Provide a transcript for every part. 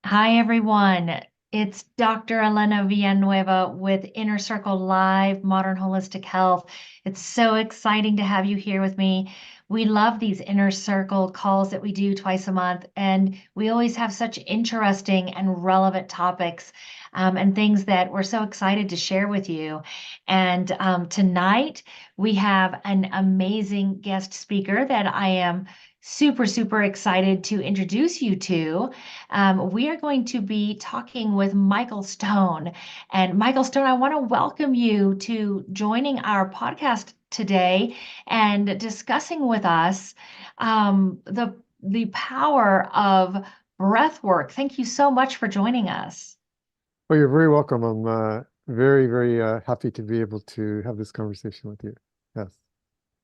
Hi, everyone. It's Dr. Elena Villanueva with Inner Circle Live Modern Holistic Health. It's so exciting to have you here with me. We love these Inner Circle calls that we do twice a month, and we always have such interesting and relevant topics and things that we're so excited to share with you. And tonight, we have an amazing guest speaker that I am super, super excited to introduce you to. We are going to be talking with Michael Stone. And Michael Stone, I want to welcome you to joining our podcast today and discussing with us the power of breath work. Thank you so much for joining us. Well, you're very welcome. I'm very, very happy to be able to have this conversation with you. Yes.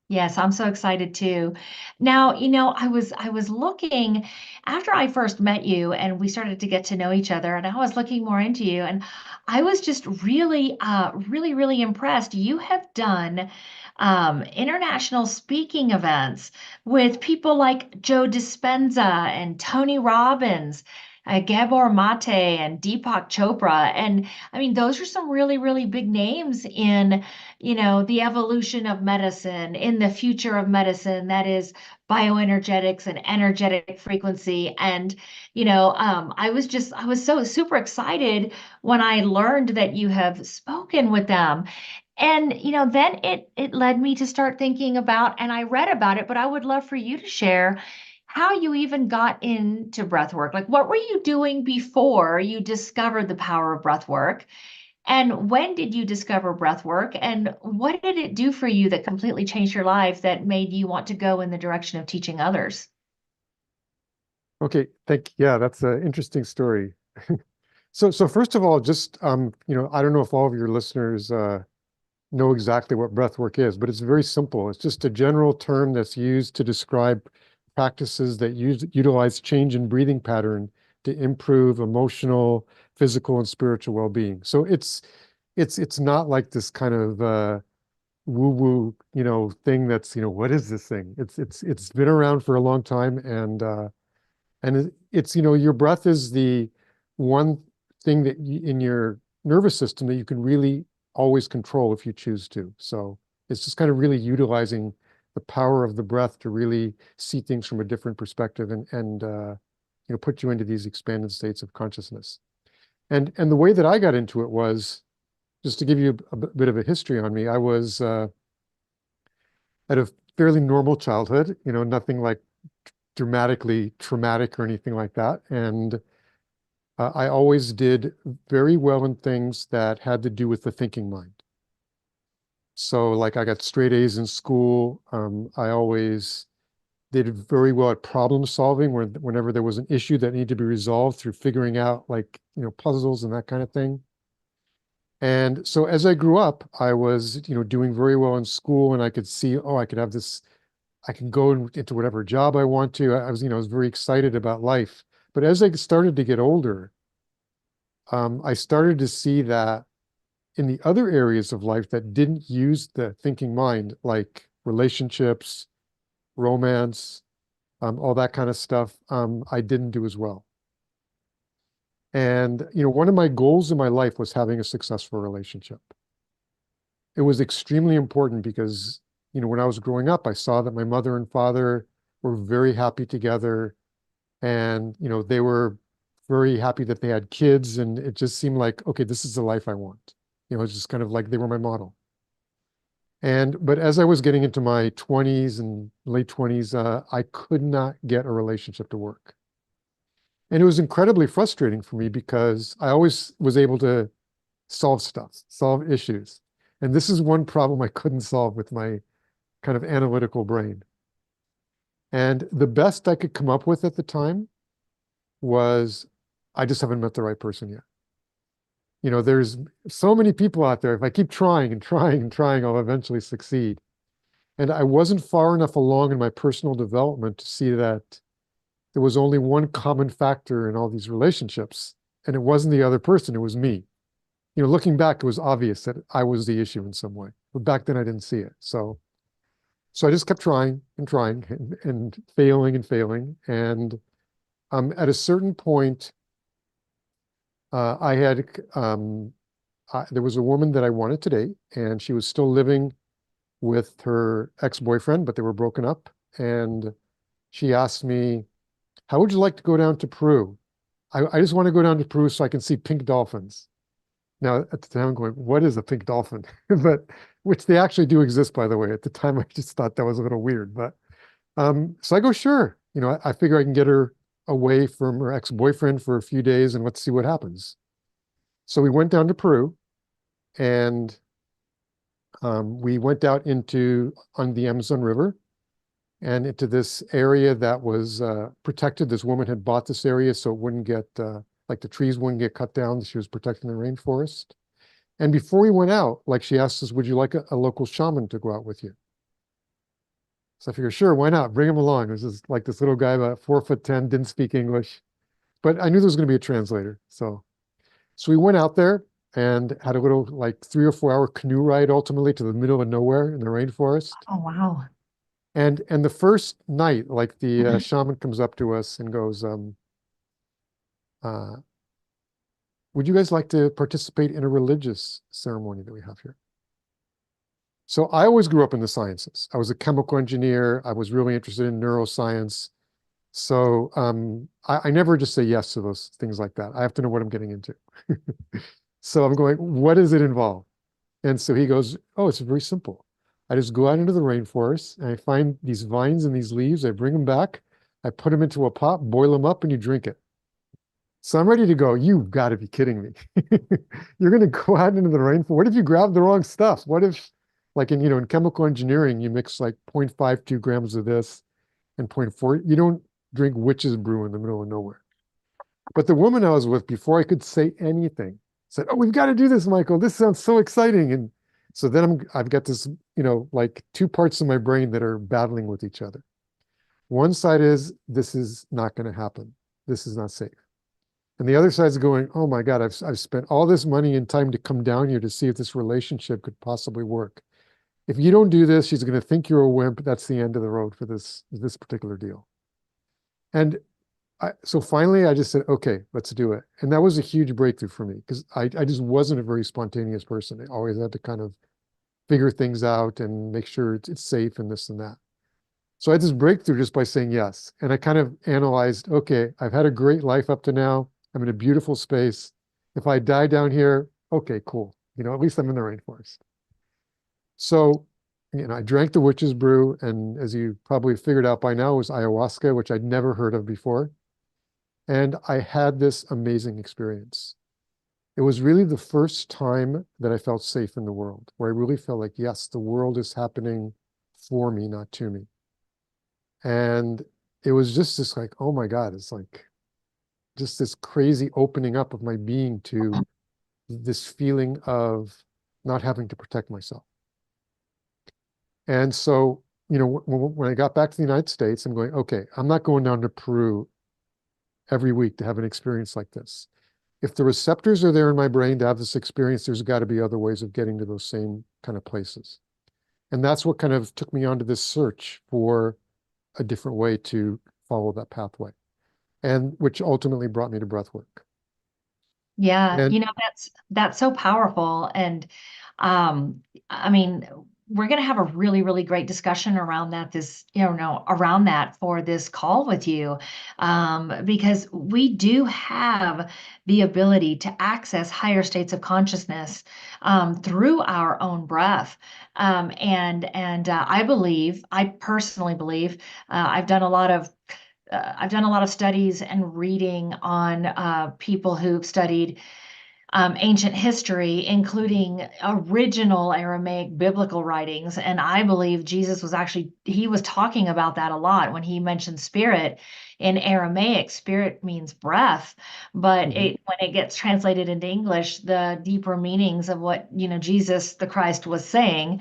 Yes, I'm so excited too. Now, I was looking after I first met you and we started to get to know each other, and I was looking more into you, and I was just really impressed. You have done international speaking events with people like Joe Dispenza and Tony Robbins. Gabor Mate and Deepak Chopra. And I mean, those are some really big names in the evolution of medicine, in the future of medicine, that is bioenergetics and energetic frequency. And, I was so super excited when I learned that you have spoken with them. And, then it led me to start thinking about, and I read about it, but I would love for you to share how you even got into breath work. Like, what were you doing before you discovered the power of breath work? And when did you discover breath work? And what did it do for you that completely changed your life that made you want to go in the direction of teaching others? Okay. Yeah, that's an interesting story. So first of all, just I don't know if all of your listeners know exactly what breath work is, but it's very simple. It's just a general term that's used to describe practices that utilize change in breathing pattern to improve emotional, physical, and spiritual well-being. So it's not like this kind of woo-woo, thing that's, what is this thing? It's been around for a long time, and it's, your breath is the one thing that in your nervous system that you can really always control if you choose to. So it's just kind of really utilizing the power of the breath to really see things from a different perspective and put you into these expanded states of consciousness. And the way that I got into it was, just to give you a bit of a history on me, I was had a fairly normal childhood, nothing like dramatically traumatic or anything like that. And I always did very well in things that had to do with the thinking mind. So, like, I got straight A's in school. I always did very well at problem solving whenever there was an issue that needed to be resolved through figuring out, like, puzzles and that kind of thing. And so as I grew up, I was, doing very well in school, and I could see, oh, I could have this, I can go into whatever job I want to. I was, I was very excited about life. But as I started to get older, I started to see that in the other areas of life that didn't use the thinking mind, like relationships, romance, all that kind of stuff, I didn't do as well. And, one of my goals in my life was having a successful relationship. It was extremely important because, when I was growing up, I saw that my mother and father were very happy together, and, they were very happy that they had kids, and it just seemed like, okay, this is the life I want. It's just kind of like they were my model. But as I was getting into my 20s and late 20s, I could not get a relationship to work. And it was incredibly frustrating for me because I always was able to solve stuff, solve issues. And this is one problem I couldn't solve with my kind of analytical brain. And the best I could come up with at the time was, I just haven't met the right person yet. There's so many people out there. If I keep trying and trying and trying, I'll eventually succeed. And I wasn't far enough along in my personal development to see that there was only one common factor in all these relationships, and it wasn't the other person, it was me. Looking back, it was obvious that I was the issue in some way, but back then I didn't see it. So I just kept trying and trying and failing and failing. And at a certain point, I had there was a woman that I wanted to date, and she was still living with her ex-boyfriend, but they were broken up. And she asked me, "How would you like to go down to Peru? I just want to go down to Peru so I can see pink dolphins." Now, at the time, I'm going, "What is a pink dolphin?" But which they actually do exist, by the way. At the time, I just thought that was a little weird. But so I go, "Sure." I figure I can get her away from her ex-boyfriend for a few days and let's see what happens. So we went down to Peru, and we went out on the Amazon River and into this area that was protected. This woman had bought this area so it wouldn't get, like the trees wouldn't get cut down. She was protecting the rainforest. And before we went out, like she asked us, "Would you like a local shaman to go out with you?" So I figured, sure, why not? Bring him along. It was just like this little guy about 4'10", didn't speak English, but I knew there was going to be a translator. So we went out there and had a little like 3 or 4 hour canoe ride ultimately to the middle of nowhere in the rainforest. Oh, wow. And the first night, like the Mhm. shaman comes up to us and goes, uh, "Would you guys like to participate in a religious ceremony that we have here?" So I always grew up in the sciences. I was a chemical engineer. I was really interested in neuroscience. So I never just say yes to those things like that. I have to know what I'm getting into. So I'm going, "What does it involve?" And so he goes, "Oh, it's very simple. I just go out into the rainforest and I find these vines and these leaves. I bring them back. I put them into a pot, boil them up, and you drink it." So I'm ready to go. You've got to be kidding me. You're going to go out into the rainforest. What if you grab the wrong stuff? What if, like in chemical engineering, you mix like 0.52 grams of this and zero point 0.4. You don't drink witch's brew in the middle of nowhere. But the woman I was with, before I could say anything, said, "Oh, we've got to do this, Michael. This sounds so exciting." And so then I've got this, like two parts of my brain that are battling with each other. One side is, this is not going to happen. This is not safe. And the other side's going, "Oh my God, I've spent all this money and time to come down here to see if this relationship could possibly work. If you don't do this, she's going to think you're a wimp. That's the end of the road for this particular deal." And so finally, I just said, "Okay, let's do it." And that was a huge breakthrough for me because I just wasn't a very spontaneous person. I always had to kind of figure things out and make sure it's safe and this and that. So I had this breakthrough just by saying yes. And I kind of analyzed, okay, I've had a great life up to now. I'm in a beautiful space. If I die down here, okay, cool. At least I'm in the rainforest. So, I drank the witch's brew. And as you probably figured out by now, it was ayahuasca, which I'd never heard of before. And I had this amazing experience. It was really the first time that I felt safe in the world, where I really felt like, yes, the world is happening for me, not to me. And it was just this like, oh my God, it's like just this crazy opening up of my being to this feeling of not having to protect myself. And so, when I got back to the United States, I'm going, okay, I'm not going down to Peru every week to have an experience like this. If the receptors are there in my brain to have this experience, there's got to be other ways of getting to those same kind of places. And that's what kind of took me onto this search for a different way to follow that pathway, and which ultimately brought me to breathwork. Yeah, And that's so powerful. And um, I mean, we're gonna have a really, really great discussion around that around that for this call with you. Because we do have the ability to access higher states of consciousness through our own breath. And I personally believe, I've done a lot of studies and reading on people who've studied ancient history, including original Aramaic biblical writings. And I believe Jesus was he was talking about that a lot when he mentioned spirit. In Aramaic, spirit means breath, but mhm, when it gets translated into English, the deeper meanings of what, Jesus the Christ was saying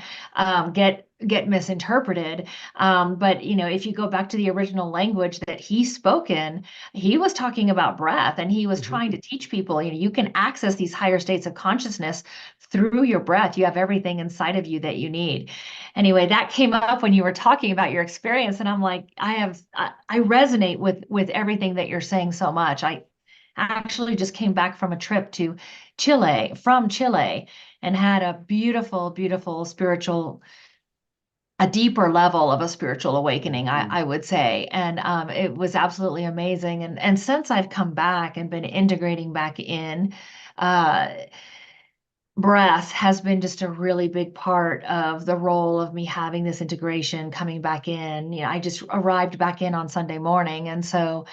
get misinterpreted. But if you go back to the original language that he spoke in, he was talking about breath, and he was mhm. trying to teach people, you can access these higher states of consciousness through your breath. You have everything inside of you that you need. Anyway, that came up when you were talking about your experience, and I'm like, I resonate with everything that you're saying so much. actually just came back from a trip to Chile, from Chile, and had a beautiful, beautiful spiritual, a deeper level of a spiritual awakening, I would say. And it was absolutely amazing. And since I've come back and been integrating back in, uh, breath has been just a really big part of the role of me having this integration coming back in. I just arrived back in on Sunday morning. And so,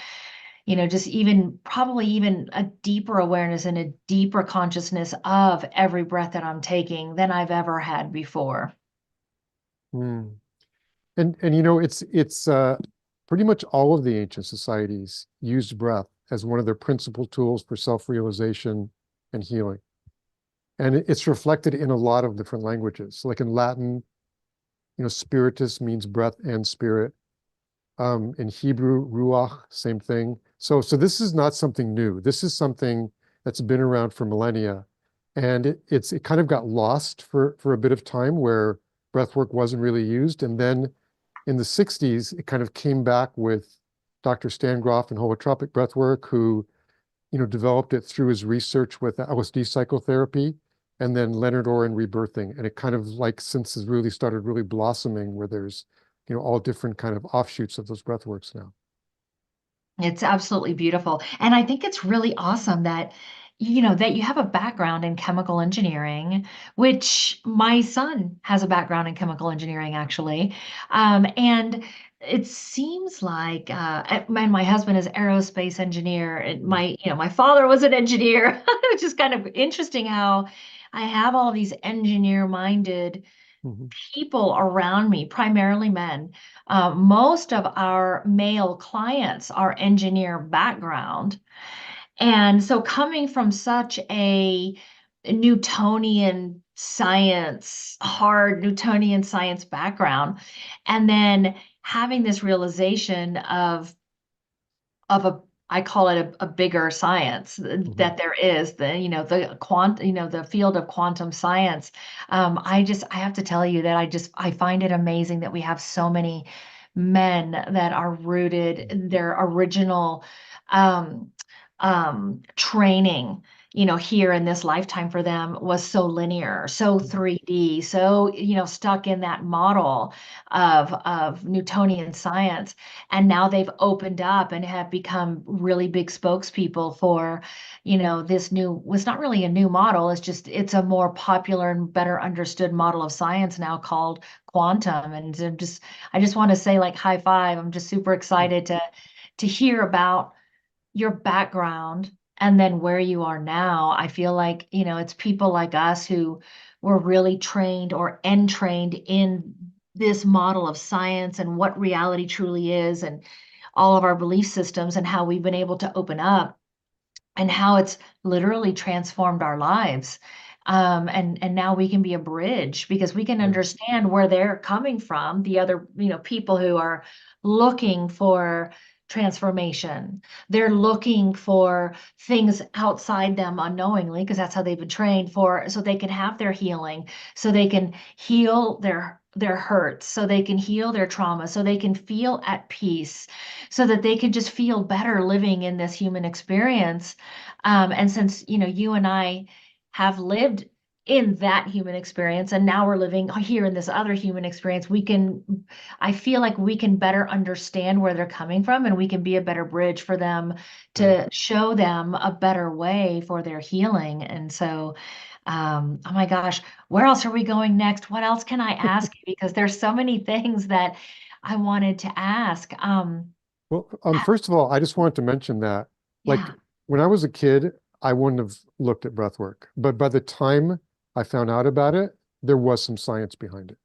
just even probably even a deeper awareness and a deeper consciousness of every breath that I'm taking than I've ever had before. Mm. And it's pretty much all of the ancient societies used breath as one of their principal tools for self-realization and healing. And it's reflected in a lot of different languages. Like in Latin, spiritus means breath and spirit. In Hebrew, ruach, same thing. So this is not something new. This is something that's been around for millennia. And it kind of got lost for a bit of time where breathwork wasn't really used. And then in the 60s, it kind of came back with Dr. Stangroff and holotropic breathwork, who, developed it through his research with LSD psychotherapy, and then Leonard Orr rebirthing. And it kind of like since has really started really blossoming where there's, all different kind of offshoots of those breathworks now. It's absolutely beautiful. And I think it's really awesome that, that you have a background in chemical engineering, which my son has a background in chemical engineering, actually. And it seems like, and my husband is aerospace engineer, and my father was an engineer, which is kind of interesting how I have all these engineer-minded Mhm. people around me, primarily men. Most of our male clients are engineer background. And so coming from such a Newtonian science, hard Newtonian science background, and then having this realization of a I call it a bigger science Mhm. that there is the field of quantum science. I have to tell you that I find it amazing that we have so many men that are rooted in their original um, training. Here in this lifetime for them was so linear, so 3D, so stuck in that model of Newtonian science, and now they've opened up and have become really big spokespeople for this new, it's not really a new model, it's a more popular and better understood model of science now called quantum. And I just want to say, like, high five. I'm just super excited to hear about your background and then where you are now. I feel like, it's people like us who were really trained or entrained in this model of science and what reality truly is, and all of our belief systems, and how we've been able to open up and how it's literally transformed our lives. And now we can be a bridge because we can Yeah. understand where they're coming from, the other, people who are looking for transformation. They're looking for things outside them unknowingly, because that's how they've been trained for, so they can have their healing, so they can heal their hurts, so they can heal their trauma, so they can feel at peace, so that they can just feel better living in this human experience. And since, you and I have lived in that human experience, and now we're living here in this other human experience, I feel like we can better understand where they're coming from, and we can be a better bridge for them Right. to show them a better way for their healing. And so, oh my gosh, where else are we going next? What else can I ask you? Because there's so many things that I wanted to ask. Well, first of all, I just wanted to mention that, like, Yeah. when I was a kid, I wouldn't have looked at breath work. But by the time I found out about it, there was some science behind it.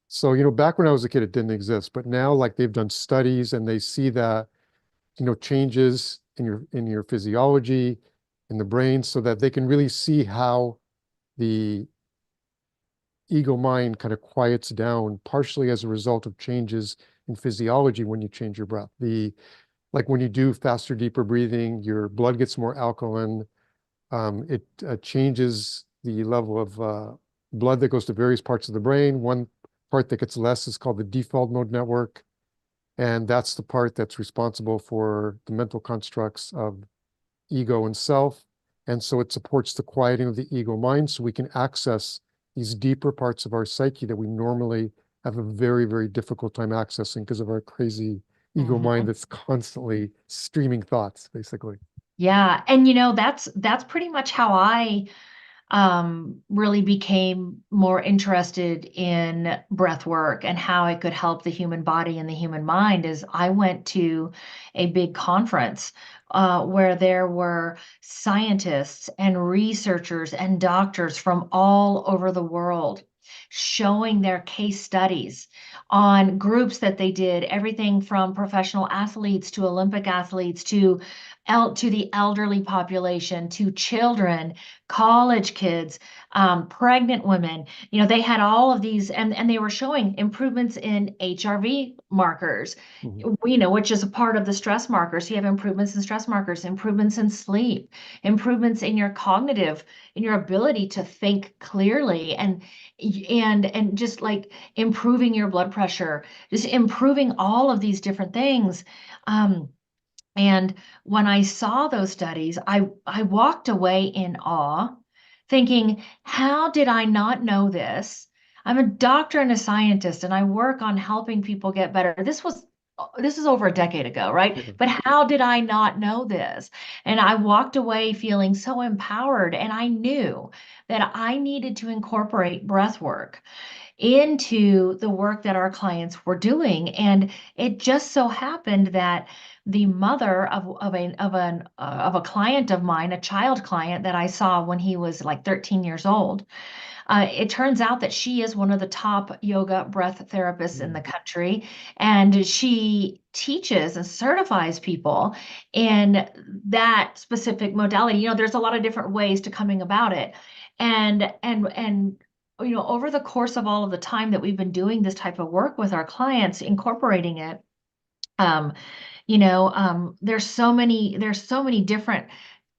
So, back when I was a kid, it didn't exist. But now, like, they've done studies and they see that, changes in your physiology, in the brain, so that they can really see how the ego mind kind of quiets down, partially as a result of changes in physiology when you change your breath. Like when you do faster, deeper breathing, your blood gets more alkaline. It changes the level of blood that goes to various parts of the brain. One part that gets less is called the default mode network. And that's the part that's responsible for the mental constructs of ego and self. And so it supports the quieting of the ego mind so we can access these deeper parts of our psyche that we normally have a very, very difficult time accessing because of our crazy ego mind Mhm. that's constantly streaming thoughts, basically. Yeah. And that's pretty much how I really became more interested in breath work and how it could help the human body and the human mind is I went to a big conference where there were scientists and researchers and doctors from all over the world showing their case studies on groups that they did, everything from professional athletes to Olympic athletes to the elderly population to children, college kids, pregnant women. They had all of these, and they were showing improvements in HRV markers, Mhm. which is a part of the stress markers. You have improvements in stress markers, improvements in sleep, improvements in your cognitive, in your ability to think clearly, and just like improving your blood pressure, just improving all of these different things. And when I saw those studies, I walked away in awe, thinking, how did I not know this? I'm a doctor and a scientist, and I work on helping people get better. This is over a decade ago, right? Yeah. But how did I not know this? And I walked away feeling so empowered, and I knew that I needed to incorporate breath work into the work that our clients were doing. And it just so happened that the mother of a client of mine, a child client that I saw when he was like 13 years old, it turns out that she is one of the top yoga breath therapists in Mm. the country, and she teaches and certifies people in that specific modality. There's a lot of different ways to coming about it, and over the course of all of the time that we've been doing this type of work with our clients, incorporating it. Um, there's so many different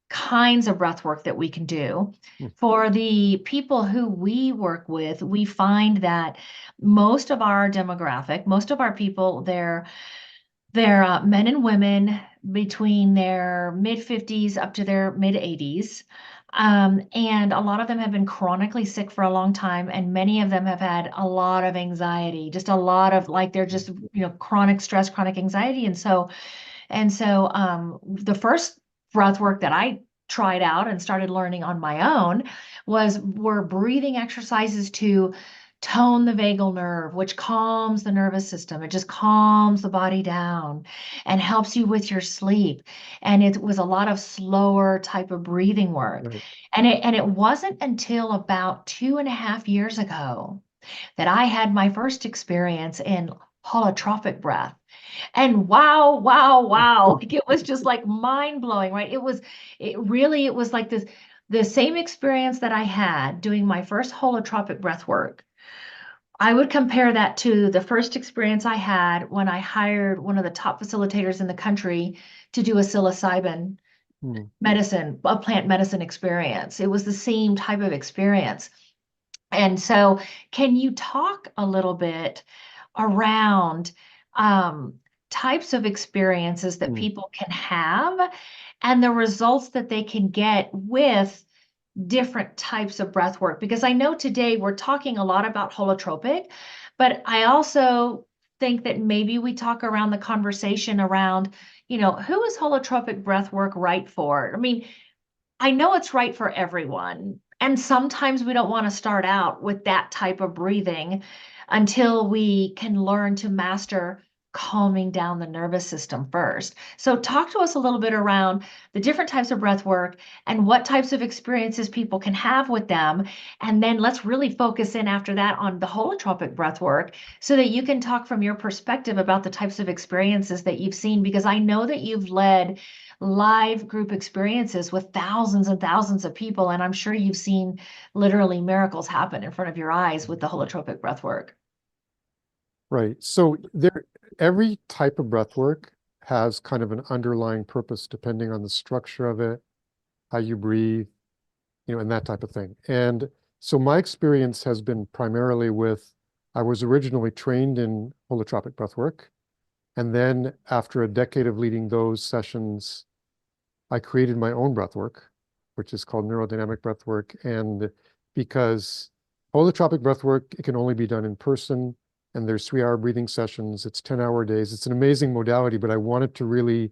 kinds of breath work that we can do. Mm. For the people who we work with, we find that most of our demographic, most of our people, they're men and women between their mid 50s up to their mid 80s. And a lot of them have been chronically sick for a long time, and many of them have had a lot of anxiety, just a lot of like they're just, chronic stress, chronic anxiety. And so the first breath work that I tried out and started learning on my own were breathing exercises to tone the vagal nerve, which calms the nervous system. It just calms the body down and helps you with your sleep. And it was a lot of slower type of breathing work. Right. And it wasn't until about 2.5 years ago that I had my first experience in holotropic breath. And wow, wow, wow. Like it was just like mind blowing, right? It was like the same experience that I had doing my first holotropic breath work. I would compare that to the first experience I had when I hired one of the top facilitators in the country to do a psilocybin Mm. medicine, a plant medicine experience. It was the same type of experience. And so, can you talk a little bit around um, types of experiences that Mm. people can have and the results that they can get with different types of breath work? Because I know today we're talking a lot about holotropic, but I also think that maybe we talk around the conversation around, who is holotropic breath work right for? I mean, I know it's right for everyone. And sometimes we don't want to start out with that type of breathing until we can learn to master calming down the nervous system first. So, talk to us a little bit around the different types of breath work and what types of experiences people can have with them. And then let's really focus in after that on the holotropic breath work so that you can talk from your perspective about the types of experiences that you've seen, because I know that you've led live group experiences with thousands and thousands of people. And I'm sure you've seen literally miracles happen in front of your eyes with the holotropic breath work. Right. So every type of breath work has kind of an underlying purpose depending on the structure of it, how you breathe, and that type of thing. And so my experience has been primarily I was originally trained in holotropic breath work. And then after a decade of leading those sessions, I created my own breathwork, which is called neurodynamic breathwork. And because holotropic breathwork, it can only be done in person, and there's 3-hour breathing sessions. It's 10-hour days. It's an amazing modality, but I wanted to really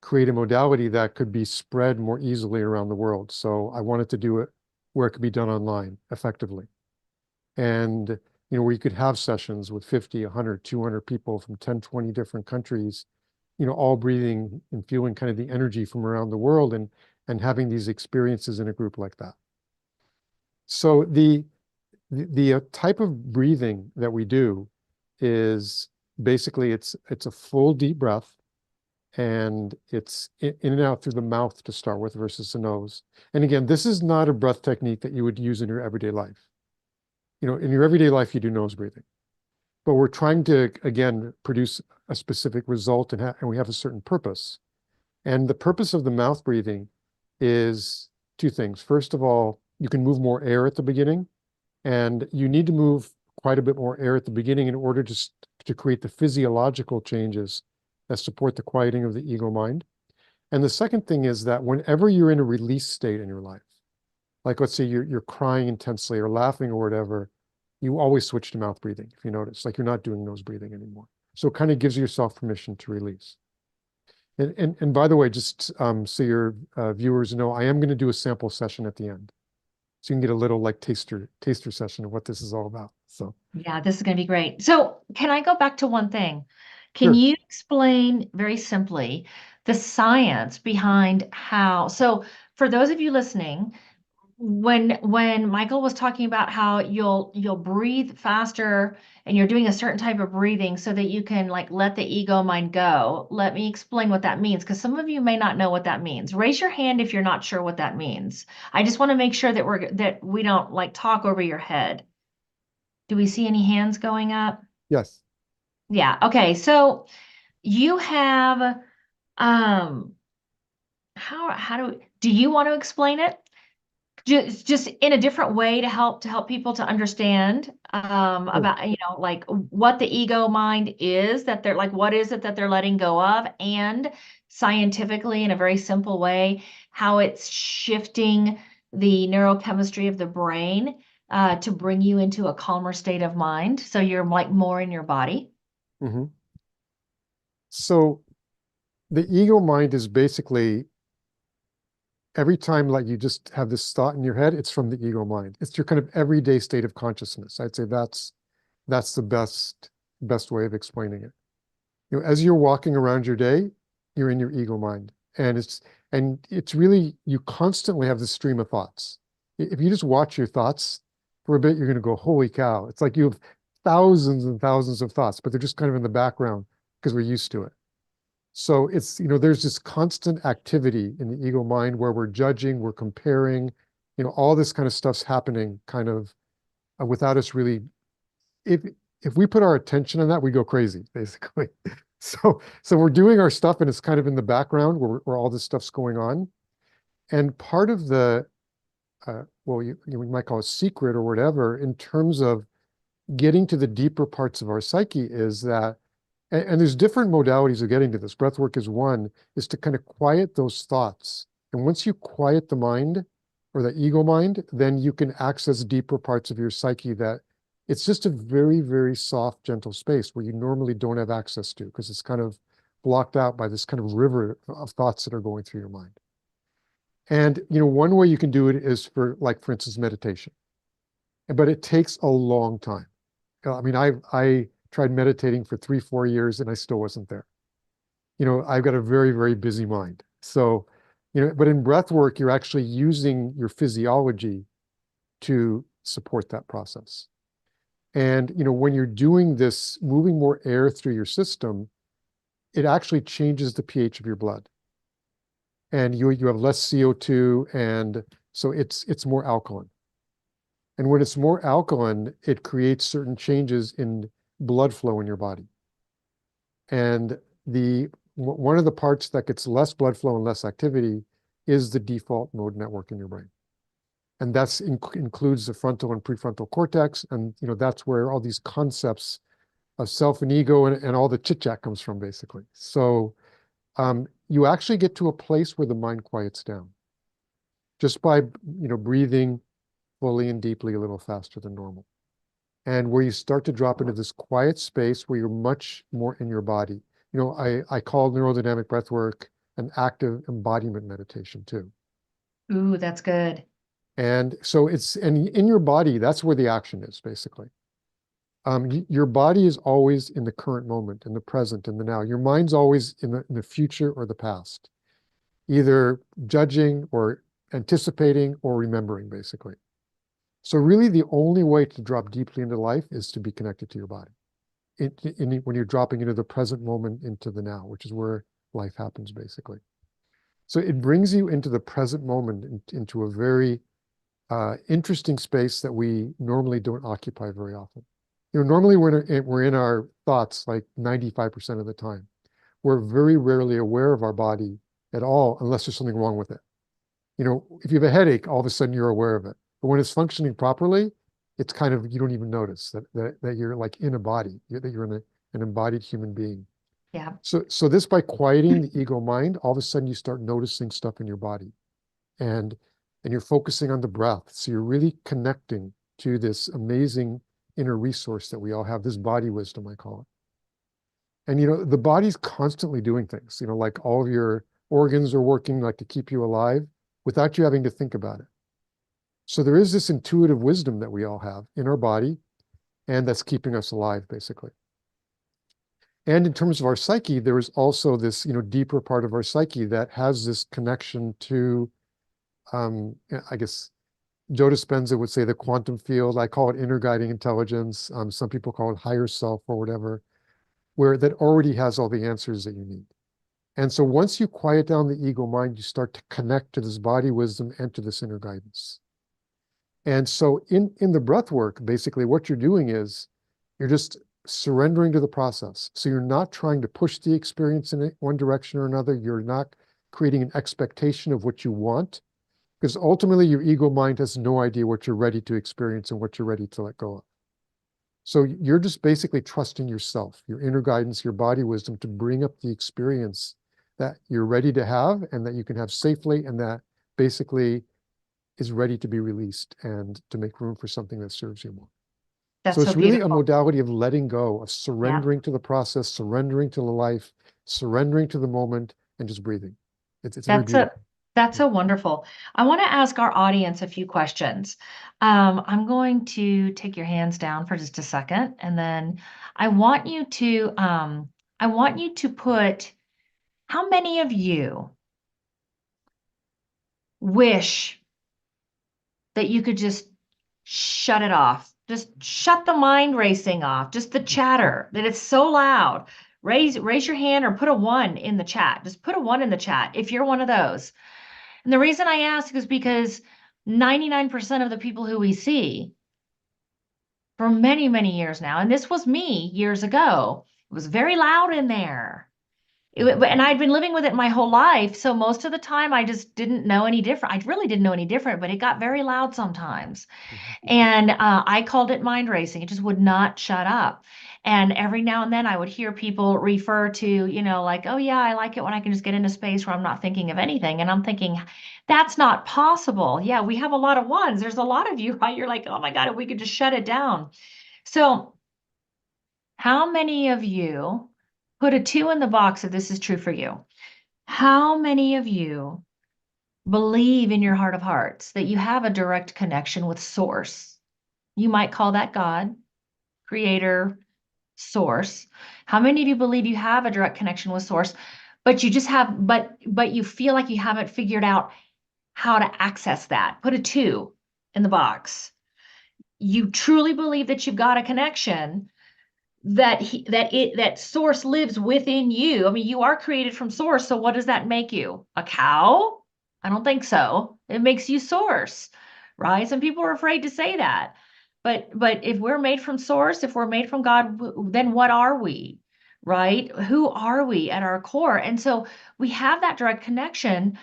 create a modality that could be spread more easily around the world. So I wanted to do it where it could be done online effectively. And, where you could have sessions with 50, 100, 200 people from 10, 20 different countries, all breathing and feeling kind of the energy from around the world and having these experiences in a group like that. So the type of breathing that we do is basically it's a full deep breath, and it's in and out through the mouth to start with versus the nose. And again, this is not a breath technique that you would use in your everyday life. In your everyday life, you do nose breathing. But we're trying to, again, produce a specific result, and we have a certain purpose. And the purpose of the mouth breathing is two things. First of all, you can move more air at the beginning, and you need to move quite a bit more air at the beginning in order to create the physiological changes that support the quieting of the ego mind. And the second thing is that whenever you're in a release state in your life, like let's say you're crying intensely or laughing or whatever, you always switch to mouth breathing, if you notice, like you're not doing nose breathing anymore. So it kind of gives yourself permission to release. And by the way, just so your viewers know, I am going to do a sample session at the end, so you can get a little like taster session of what this is all about. So Yeah, this is going to be great. So, can I go back to one thing? Can sure. you explain very simply the science behind how? So, for those of you listening, when Michael was talking about how you'll breathe faster and you're doing a certain type of breathing so that you can like let the ego mind go, let me explain what that means, because some of you may not know what that means. Raise your hand if you're not sure what that means. I just want to make sure that we don't like talk over your head. Do we see any hands going up? Yes. Yeah. Okay. So you have um how do you want to explain it? Just in a different way to help people to understand Sure. about like what the ego mind is, that they're like what is it that they're letting go of, and scientifically in a very simple way how it's shifting the neurochemistry of the brain to bring you into a calmer state of mind so you're like more in your body. Hmm. So the ego mind is basically every time like you just have this thought in your head, it's from the ego mind. It's your kind of everyday state of consciousness. I'd say that's the best way of explaining it. As you're walking around your day, you're in your ego mind. And it's really, you constantly have this stream of thoughts. If you just watch your thoughts for a bit, you're going to go, holy cow. It's like you have thousands and thousands of thoughts, but they're just kind of in the background because we're used to it. So there's this constant activity in the ego mind where we're judging, we're comparing, all this kind of stuff's happening kind of without us really, if if we put our attention on that, we go crazy, basically. So we're doing our stuff and it's kind of in the background where all this stuff's going on. And part of the, well, you might call it secret or whatever, in terms of getting to the deeper parts of our psyche is that, and there's different modalities of getting to this. Breathwork is one, is to kind of quiet those thoughts. And once you quiet the mind or the ego mind, then you can access deeper parts of your psyche that it's just a very, very soft, gentle space where you normally don't have access to because it's kind of blocked out by this kind of river of thoughts that are going through your mind. And, one way you can do it is for instance, meditation. But it takes a long time. I mean, I tried meditating for 3, 4 years and I still wasn't there. I've got a very, very busy mind. So, but in breath work, you're actually using your physiology to support that process. And, when you're doing this, moving more air through your system, it actually changes the pH of your blood. And you have less CO2, and so it's more alkaline. And when it's more alkaline, it creates certain changes in blood flow in your body. And one of the parts that gets less blood flow and less activity is the default mode network in your brain. And that includes the frontal and prefrontal cortex. And that's where all these concepts of self and ego and all the chit chat comes from, basically. So you actually get to a place where the mind quiets down just by, breathing fully and deeply a little faster than normal. And where you start to drop into this quiet space where you're much more in your body. I call neurodynamic breathwork an active embodiment meditation too. Ooh, that's good. And so and in your body, that's where the action is basically. Your body is always in the current moment, in the present, in the now. Your mind's always in the future or the past, either judging or anticipating or remembering, basically. So really the only way to drop deeply into life is to be connected to your body. When you're dropping into the present moment, into the now, which is where life happens, basically. So it brings you into the present moment, into a very interesting space that we normally don't occupy very often. Normally we're in our thoughts like 95% of the time. We're very rarely aware of our body at all unless there's something wrong with it. If you have a headache, all of a sudden you're aware of it. But when it's functioning properly, it's kind of, you don't even notice that you're like in a body, that you're in an embodied human being. Yeah. So this, by quieting the ego mind, all of a sudden you start noticing stuff in your body. And you're focusing on the breath. So you're really connecting to this amazing inner resource that we all have, this body wisdom, I call it. And the body's constantly doing things, like all of your organs are working like to keep you alive without you having to think about it. So there is this intuitive wisdom that we all have in our body, and that's keeping us alive, basically. And in terms of our psyche, there is also this, deeper part of our psyche that has this connection to, I guess, Joe Dispenza would say the quantum field. I call it inner guiding intelligence. Some people call it higher self or whatever, where that already has all the answers that you need. And so once you quiet down the ego mind, you start to connect to this body wisdom and to this inner guidance. And so in the breath work, basically what you're doing is you're just surrendering to the process. So you're not trying to push the experience in one direction or another. You're not creating an expectation of what you want, because ultimately your ego mind has no idea what you're ready to experience and what you're ready to let go of. So you're just basically trusting yourself, your inner guidance, your body wisdom to bring up the experience that you're ready to have and that you can have safely, and that basically is ready to be released and to make room for something that serves you more. So That's so it's really a beautiful. modality of letting go, of Yeah. surrendering to the process, surrendering to the life, surrendering to the moment, and just breathing. It's very That's a beautiful. that's so wonderful. I want to ask our audience a few questions. I'm going to take your hands down for just a second, and then I want you to I want you to put how many of you wish that you could just shut it off. Just shut the mind racing off, just the chatter that it's so loud. Raise your hand or put a one in the chat. Just put a one in the chat if you're one of those. And the reason I ask is because 99% of the people who we see for many, many years now, and this was me years ago, it was very loud in there. And I'd been living with it my whole life. So most of the time I just didn't know any different. I really didn't know any different, but it got very loud sometimes. And I called it mind racing. It just would not shut up. And every now and then I would hear people refer to, like, oh, yeah, I like it when I can just get in a space where I'm not thinking of anything. And I'm thinking, that's not possible. Yeah, we have a lot of ones. There's a lot of you, right? You're like, oh my God, if we could just shut it down. So, how many of you put a two in the box if this is true for you? How many of you believe in your heart of hearts that you have a direct connection with source? You might call that God, creator, source. How many of you believe you have a direct connection with source, but you just have, but you feel like you haven't figured out how to access that? Put a two in the box. You truly believe that you've got a connection, that source lives within you. I mean, you are created from source. So what does that make you? A cow? I don't think so. It makes you source, right? Some people are afraid to say that. But if we're made from source, if we're made from God, then what are we? Right? Who are we at our core? And so we have that direct connection,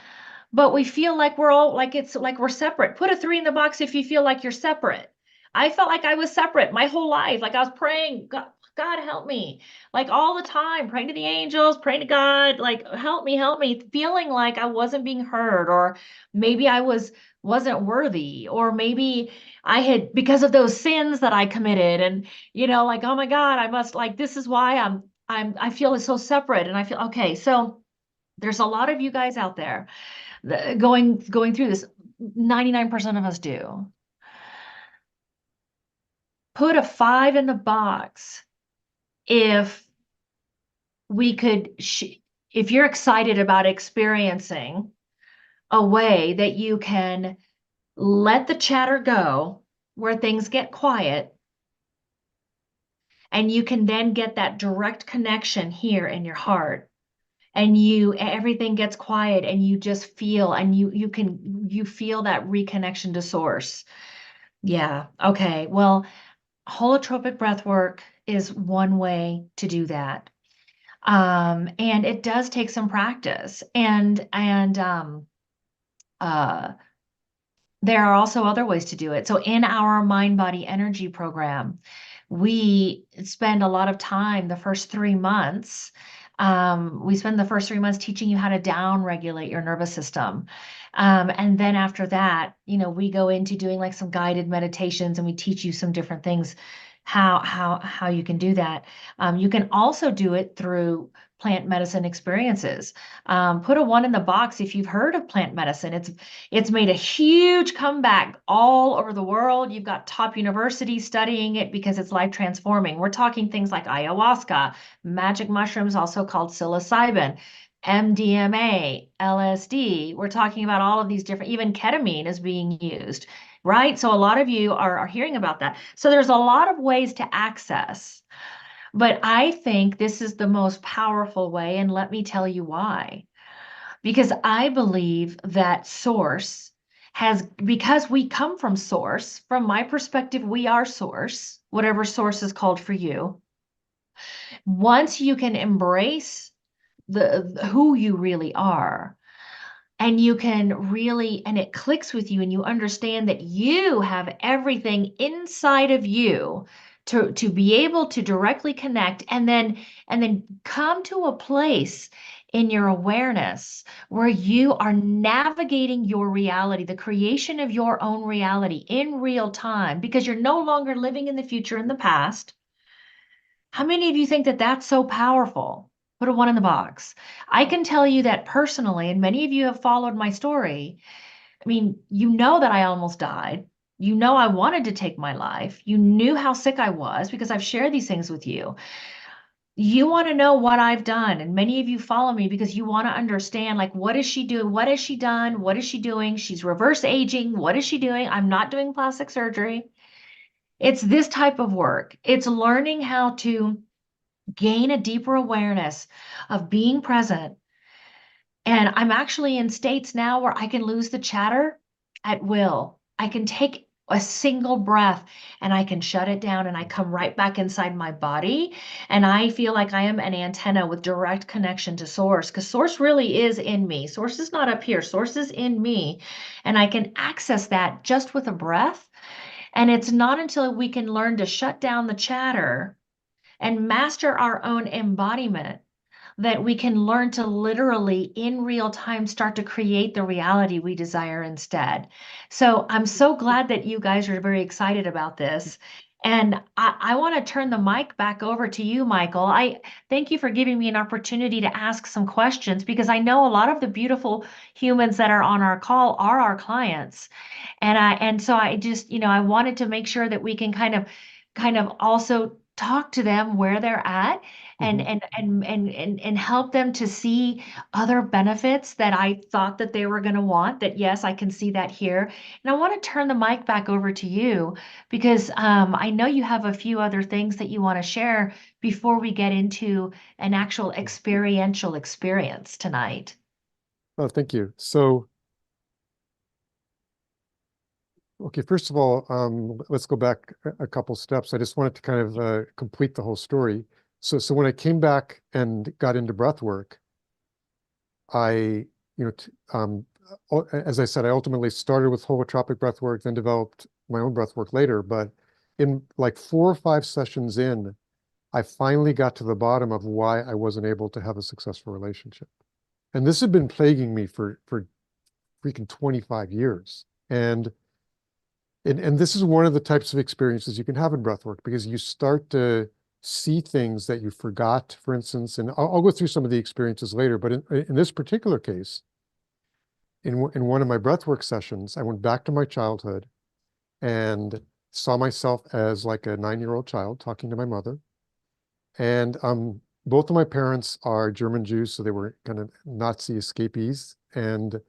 but we feel like we're all like it's like we're separate. Put a three in the box if you feel like you're separate. I felt like I was separate my whole life. Like I was praying, God, God, help me. Like all the time, praying to the angels, praying to God, like help me, feeling like I wasn't being heard, or maybe wasn't worthy, or maybe I had, because of those sins that I committed, and like, oh my God, I must, like, this is why I feel so separate, and I feel okay. So there's a lot of you guys out there going through this. 99% of us do. Put a 5 in the box if we could, if you're excited about experiencing a way that you can let the chatter go, where things get quiet, and you can then get that direct connection here in your heart, and everything gets quiet, and you just feel, and you feel that reconnection to source. Yeah. Okay. Well, holotropic breath work is one way to do that. And it does take some practice. And uh, there are also other ways to do it. So in our mind body energy program, we spend a lot of time the first 3 months. We spend the first 3 months teaching you how to down regulate your nervous system. And then after that, we go into doing like some guided meditations, and we teach you some different things, how you can do that. You can also do it through plant medicine experiences. Put a 1 in the box if you've heard of plant medicine. It's made a huge comeback all over the world. You've got top universities studying it because it's life transforming. We're talking things like ayahuasca, magic mushrooms, also called psilocybin, MDMA, LSD. We're talking about all of these different, even ketamine is being used, right? So a lot of you are hearing about that. So there's a lot of ways to access. But I think this is the most powerful way, and let me tell you why. Because I believe that source because we come from source, from my perspective, we are source, whatever source is called for you. Once you can embrace who you really are, and you can really, and it clicks with you, and you understand that you have everything inside of you to be able to directly connect, and then come to a place in your awareness where you are navigating your reality, the creation of your own reality in real time, because you're no longer living in the future, in the past. How many of you think that that's so powerful? Put a 1 in the box. I can tell you that personally, and many of you have followed my story. I mean, you know that I almost died. You know I wanted to take my life. You knew how sick I was because I've shared these things with you. You want to know what I've done, and many of you follow me because you want to understand, like, what is she doing? What has she done? What is she doing? She's reverse aging. What is she doing? I'm not doing plastic surgery. It's this type of work. It's learning how to gain a deeper awareness of being present. And I'm actually in states now where I can lose the chatter at will. I can take a single breath and I can shut it down, and I come right back inside my body. And I feel like I am an antenna with direct connection to source, because source really is in me. Source is not up here, source is in me. And I can access that just with a breath. And it's not until we can learn to shut down the chatter and master our own embodiment that we can learn to literally in real time start to create the reality we desire instead. So I'm so glad that you guys are very excited about this. And I want to turn the mic back over to you, Michael. I thank you for giving me an opportunity to ask some questions, because I know a lot of the beautiful humans that are on our call are our clients. And so I just, I wanted to make sure that we can kind of also talk to them where they're at, and Mhm. and help them to see other benefits that I thought that they were going to want. That, yes, I can see that here. And I want to turn the mic back over to you, because I know you have a few other things that you want to share before we get into an actual experiential experience tonight. Oh, thank you. So, okay, first of all, let's go back a couple steps. I just wanted to kind of complete the whole story. So when I came back and got into breath work, I, as I said, I ultimately started with holotropic breath work, then developed my own breath work later. But in like 4 or 5 sessions in, I finally got to the bottom of why I wasn't able to have a successful relationship. And this had been plaguing me for freaking 25 years. And this is one of the types of experiences you can have in breathwork because you start to see things that you forgot, for instance. And I'll go through some of the experiences later, but in this particular case, in one of my breathwork sessions, I went back to my childhood and saw myself as like a 9-year-old child talking to my mother. And both of my parents are German Jews, so they were kind of Nazi escapees. And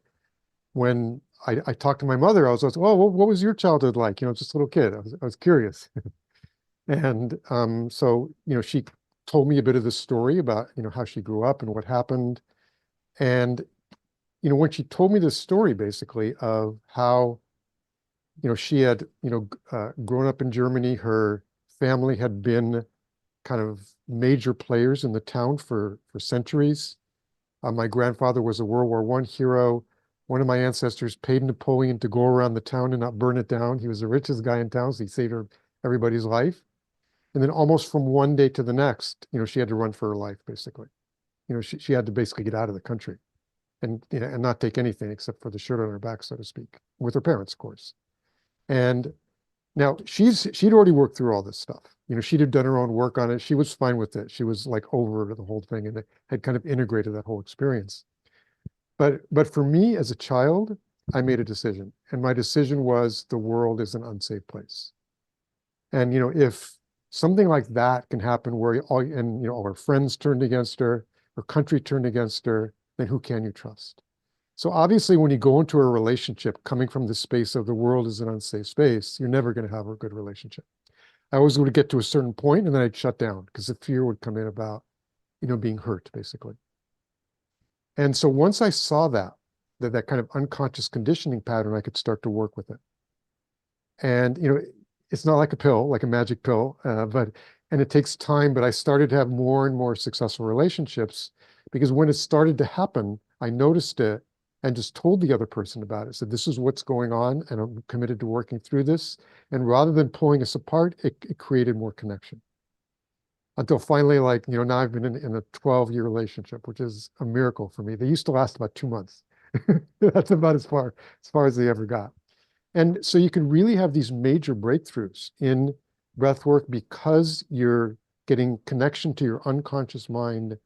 when I talked to my mother, I was like, oh, what was your childhood like? Just a little kid. I was curious. And so, she told me a bit of the story about, how she grew up and what happened. And, when she told me this story, basically, of how, she had, grown up in Germany, her family had been kind of major players in the town for centuries. My grandfather was a World War I hero. One of my ancestors paid Napoleon to go around the town and not burn it down. He was the richest guy in town, so he saved everybody's life. And then almost from one day to the next, she had to run for her life, basically. She had to basically get out of the country and not take anything except for the shirt on her back, so to speak, with her parents, of course. And now she'd already worked through all this stuff. She'd have done her own work on it. She was fine with it. She was like over the whole thing and had kind of integrated that whole experience. But for me as a child, I made a decision, and my decision was the world is an unsafe place. And if something like that can happen where all her friends turned against her, her country turned against her, then who can you trust? So obviously, when you go into a relationship coming from the space of the world is an unsafe space, you're never going to have a good relationship. I always would get to a certain point and then I'd shut down because the fear would come in about, being hurt, basically. And so once I saw that kind of unconscious conditioning pattern, I could start to work with it. And, it's not like a pill, like a magic pill, and it takes time, but I started to have more and more successful relationships because when it started to happen, I noticed it and just told the other person about it. Said, this is what's going on, and I'm committed to working through this. And rather than pulling us apart, it created more connection. Until finally, now I've been in a 12-year relationship, which is a miracle for me. They used to last about 2 months. That's about as far as they ever got. And so you can really have these major breakthroughs in breath work because you're getting connection to your unconscious mind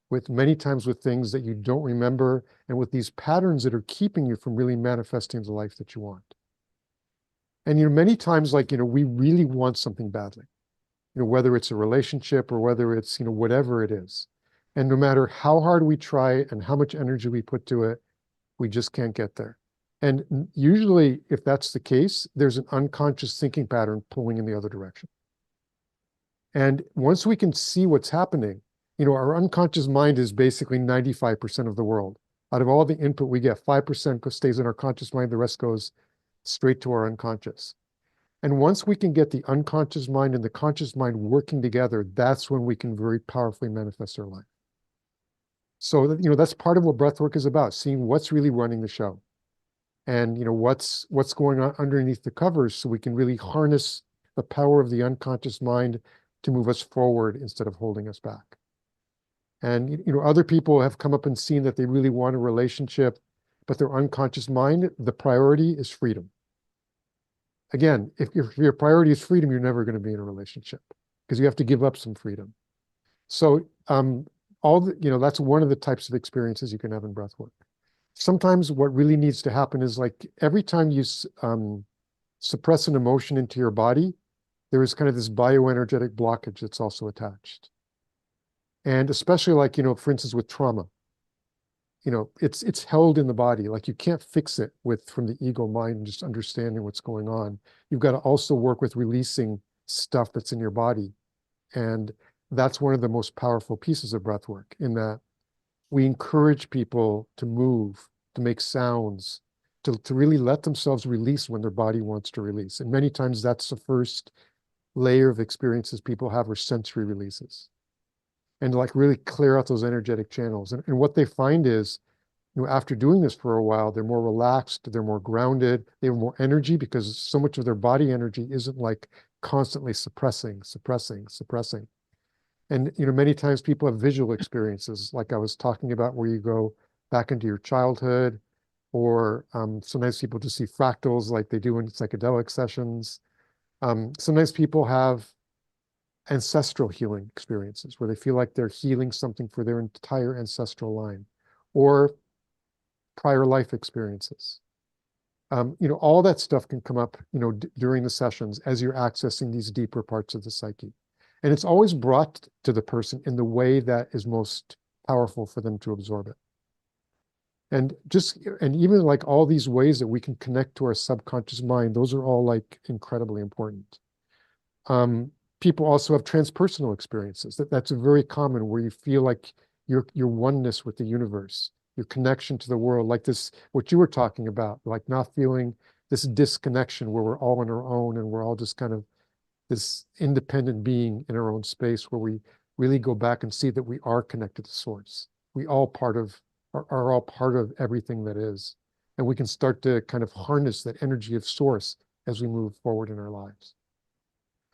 with many times with things that you don't remember and with these patterns that are keeping you from really manifesting the life that you want. And many times, we really want something badly, whether it's a relationship or whether it's, whatever it is. And no matter how hard we try and how much energy we put to it, we just can't get there. And usually, if that's the case, there's an unconscious thinking pattern pulling in the other direction. And once we can see what's happening, our unconscious mind is basically 95% of the world. Out of all the input we get, 5% stays in our conscious mind, the rest goes straight to our unconscious. And once we can get the unconscious mind and the conscious mind working together, that's when we can very powerfully manifest our life. So, that's part of what breathwork is about, seeing what's really running the show. And what's going on underneath the covers so we can really harness the power of the unconscious mind to move us forward instead of holding us back. And other people have come up and seen that they really want a relationship, but their unconscious mind, the priority is freedom. Again, if your priority is freedom, you're never going to be in a relationship because you have to give up some freedom. So that's one of the types of experiences you can have in breathwork. Sometimes what really needs to happen is every time you suppress an emotion into your body, there is kind of this bioenergetic blockage that's also attached. And especially for instance, with trauma, it's held in the body. You can't fix it from the ego mind and just understanding what's going on. You've got to also work with releasing stuff that's in your body. And that's one of the most powerful pieces of breath work in that we encourage people to move, to make sounds, to really let themselves release when their body wants to release. And many times that's the first layer of experiences people have are sensory releases. And really clear out those energetic channels. And what they find is, after doing this for a while, they're more relaxed, they're more grounded, they have more energy because so much of their body energy isn't constantly suppressing. And, many times people have visual experiences, like I was talking about, where you go back into your childhood, or sometimes people just see fractals like they do in psychedelic sessions. Sometimes people have ancestral healing experiences where they feel like they're healing something for their entire ancestral line, or prior life experiences. All that stuff can come up, during the sessions as you're accessing these deeper parts of the psyche. And it's always brought to the person in the way that is most powerful for them to absorb it. And even like all these ways that we can connect to our subconscious mind, those are all like incredibly important. People also have transpersonal experiences. That's very common, where you feel like your oneness with the universe, your connection to the world, like this, what you were talking about, like not feeling this disconnection where we're all on our own and we're all just kind of this independent being in our own space, where we really go back and see that we are connected to source. We all are all part of everything that is. And we can start to kind of harness that energy of source as we move forward in our lives.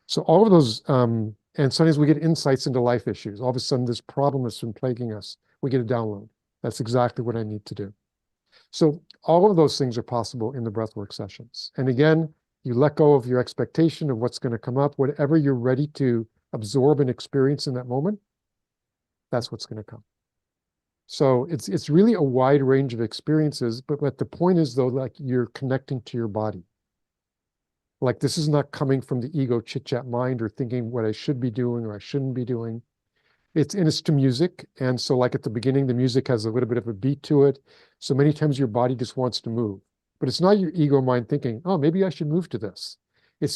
So all of those, and sometimes we get insights into life issues. All of a sudden, this problem that's been plaguing us, we get a download. That's exactly what I need to do. So all of those things are possible in the breathwork sessions. And again, you let go of your expectation of what's going to come up. Whatever you're ready to absorb and experience in that moment, that's what's going to come. So it's really a wide range of experiences, but the point is, though, like, you're connecting to your body. Like, this is not coming from the ego chit-chat mind or thinking what I should be doing or I shouldn't be doing. It's to music. And so, like, at the beginning, the music has a little bit of a beat to it. So many times your body just wants to move. But it's not your ego mind thinking, oh, maybe I should move to this.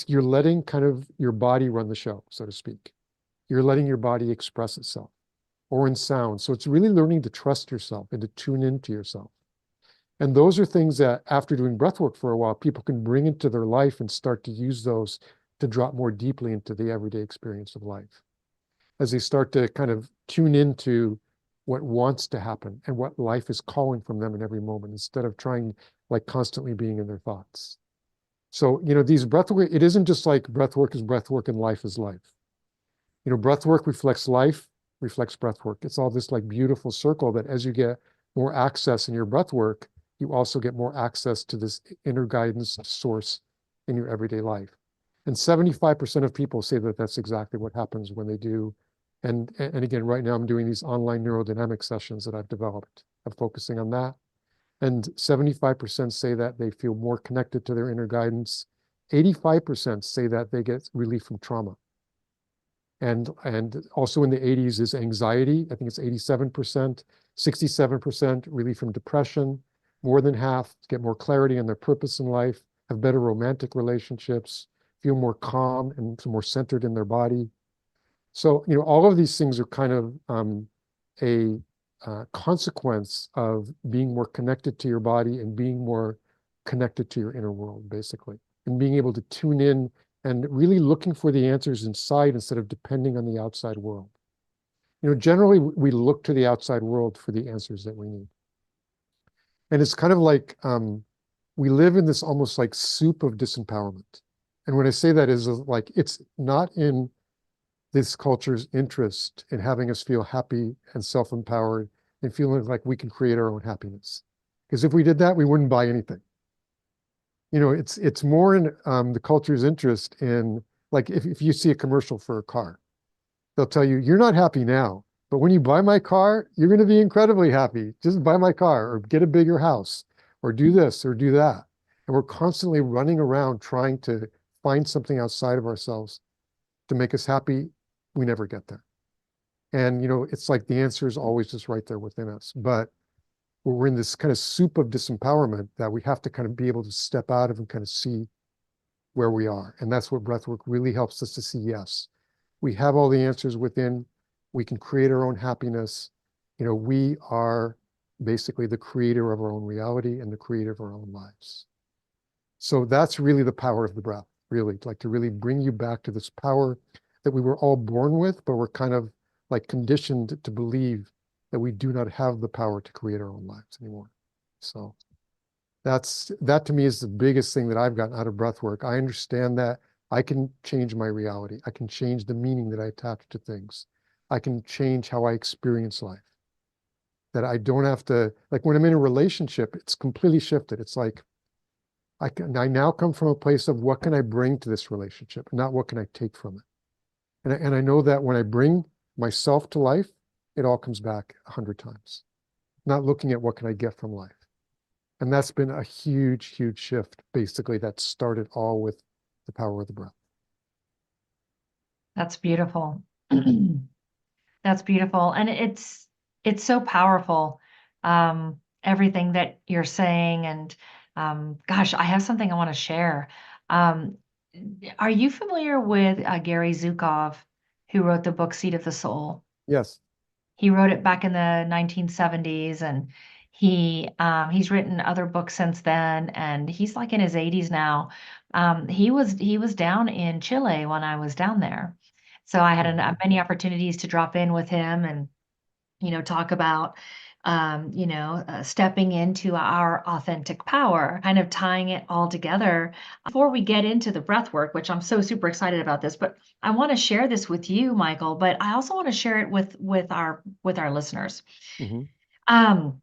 You're letting kind of your body run the show, so to speak. You're letting your body express itself, or in sound. So it's really learning to trust yourself and to tune into yourself. And those are things that, after doing breathwork for a while, people can bring into their life and start to use those to drop more deeply into the everyday experience of life, as they start to kind of tune into what wants to happen and what life is calling from them in every moment, instead of trying, like, constantly being in their thoughts. So, these breathwork, it isn't just like breathwork is breathwork and life is life. Breathwork reflects life, reflects breathwork. It's all this like beautiful circle that, as you get more access in your breathwork, you also get more access to this inner guidance source in your everyday life. And 75% of people say that that's exactly what happens when they do. And again, right now I'm doing these online neurodynamic sessions that I've developed. I'm focusing on that. And 75% say that they feel more connected to their inner guidance. 85% say that they get relief from trauma. And also in the 80s is anxiety. I think it's 87%, 67% relief from depression. More than half get more clarity on their purpose in life, have better romantic relationships, feel more calm and more centered in their body. So, all of these things are kind of a consequence of being more connected to your body and being more connected to your inner world, basically, and being able to tune in and really looking for the answers inside instead of depending on the outside world. Generally, we look to the outside world for the answers that we need. And it's kind of like we live in this almost like soup of disempowerment. And when I say that, is like, it's not in this culture's interest in having us feel happy and self-empowered and feeling like we can create our own happiness. Because if we did that, we wouldn't buy anything. It's more in the culture's interest in, like, if you see a commercial for a car, they'll tell you, you're not happy now, but when you buy my car, you're going to be incredibly happy. Just buy my car, or get a bigger house, or do this or do that. And we're constantly running around trying to find something outside of ourselves to make us happy. We never get there. And, it's like the answer is always just right there within us. But we're in this kind of soup of disempowerment that we have to kind of be able to step out of and kind of see where we are. And that's what breathwork really helps us to see. Yes, we have all the answers within. We can create our own happiness. We are basically the creator of our own reality and the creator of our own lives. So that's really the power of the breath, really, like, to really bring you back to this power that we were all born with, but we're kind of like conditioned to believe that we do not have the power to create our own lives anymore. So that to me is the biggest thing that I've gotten out of breath work. I understand that I can change my reality. I can change the meaning that I attach to things. I can change how I experience life. That I don't have to, like when I'm in a relationship, it's completely shifted. It's like I now come from a place of what can I bring to this relationship, not what can I take from it. And I know that when I bring myself to life, it all comes back 100 times. Not looking at what can I get from life. And that's been a huge, huge shift, basically, that started all with the power of the breath. That's beautiful. That's beautiful. And it's so powerful. Everything that you're saying and gosh, I have something I want to share. Um, are you familiar with Gary Zukov, who wrote the book Seed of the Soul? Yes. He wrote it back in the 1970s, and he's written other books since then, and he's like in his 80s now. He was down in Chile when I was down there, so I had many opportunities to drop in with him and talk about stepping into our authentic power, kind of tying it all together. Before we get into the breath work, which I'm so super excited about this, but I want to share this with you, Michael, but I also want to share it with our listeners. Hmm. Um,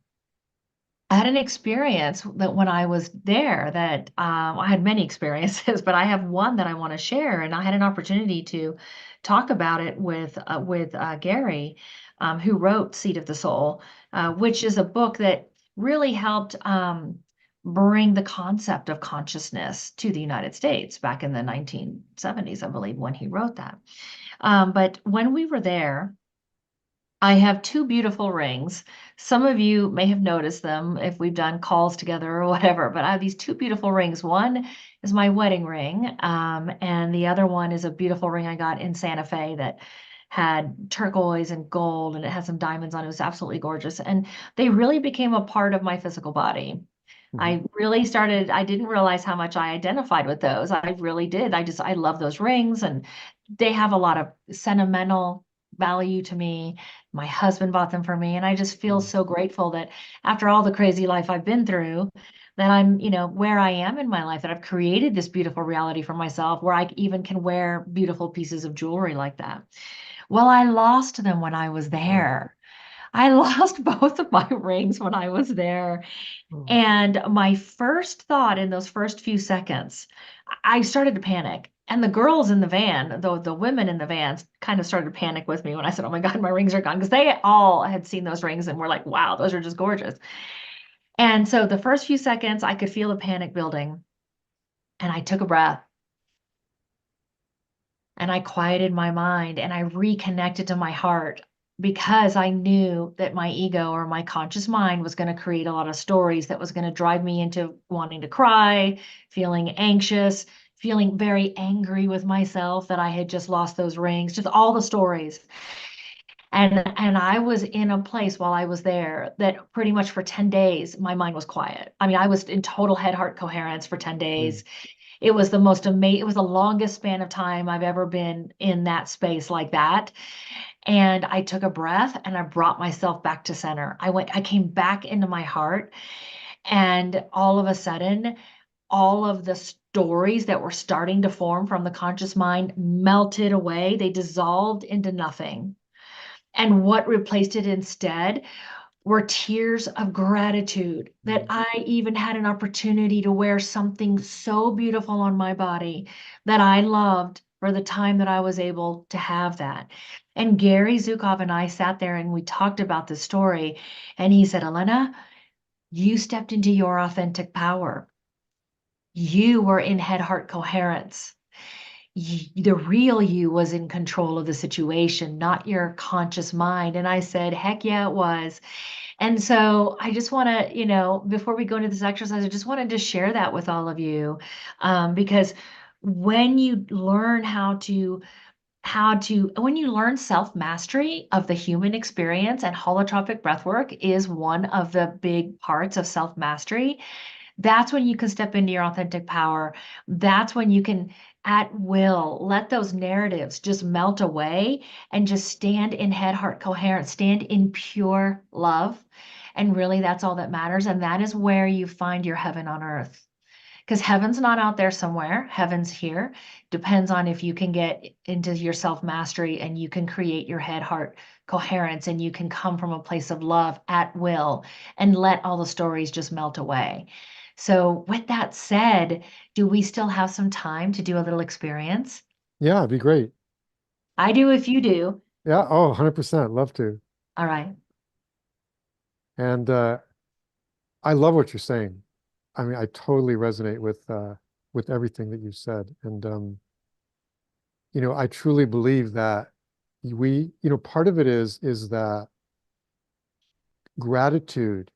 I had an experience that when I was there that I had many experiences, but I have one that I want to share, and I had an opportunity to talk about it with Gary, who wrote Seed of the Soul, which is a book that really helped bring the concept of consciousness to the United States back in the 1970s, I believe, when he wrote that. But when we were there, I have two beautiful rings. Some of you may have noticed them if we've done calls together or whatever, but I have these two beautiful rings. One is my wedding ring, and the other one is a beautiful ring I got in Santa Fe that had turquoise and gold, and it had some diamonds on it. It was absolutely gorgeous. And they really became a part of my physical body. Hmm. I didn't realize how much I identified with those. I really did. I love those rings, and they have a lot of sentimental value to me. My husband bought them for me, and I just feel so grateful that after all the crazy life I've been through, that I'm, where I am in my life, that I've created this beautiful reality for myself where I even can wear beautiful pieces of jewelry like that. Well, I lost them when I was Oh, there. I lost both of my rings when I was there. oh, And my first thought in those first few seconds, I started to panic. And the girls in the van, the women in the vans kind of started to panic with me when I said, "Oh my God, my rings are gone." Because they all had seen those rings and were like, "Wow, those are just gorgeous." And so the first few seconds, I could feel the panic building. And I took a breath and I quieted my mind and I reconnected to my heart because I knew that my ego or my conscious mind was going to create a lot of stories that was going to drive me into wanting to cry, feeling anxious, feeling very angry with myself that I had just lost those rings, just all the stories. And I was in a place while I was there that pretty much for 10 days my mind was quiet. I mean, I was in total head heart coherence for 10 mm, days. It was the most amazing, it was the longest span of time I've ever been in that space like that. And I took a breath and I brought myself back to center. I came back into my heart, and all of a sudden, all of the stories that were starting to form from the conscious mind melted away. They dissolved into nothing. And what replaced it instead were tears of gratitude that mm, I even had an opportunity to wear something so beautiful on my body that I loved for the time that I was able to have that. And Gary Zukov and I sat there and we talked about the story. And he said, "Elena, you stepped into your authentic power. You were in head heart coherence. The real you was in control of the situation, not your conscious mind." And I said, "Heck yeah, it was." And so I just want to, before we go into this exercise, I just wanted to share that with all of you, because when you learn when you learn self-mastery of the human experience, and holotropic breathwork is one of the big parts of self-mastery, that's when you can step into your authentic power. That's when you can, at will, let those narratives just melt away and just stand in head heart coherence, stand in pure love. And really, that's all that matters. And that is where you find your heaven on earth. because heaven's not out there somewhere. Heaven's here. Depends on if you can get into your self mastery and you can create your head heart coherence and you can come from a place of love at will and let all the stories just melt away. So, with that said, do we still have some time to do a little experience? Yeah, it'd be great. I do if you do. Yeah, oh, 100%. Love to. All right. And I love what you're saying. I mean, I totally resonate with everything that you said. And I truly believe that part of it is that gratitude,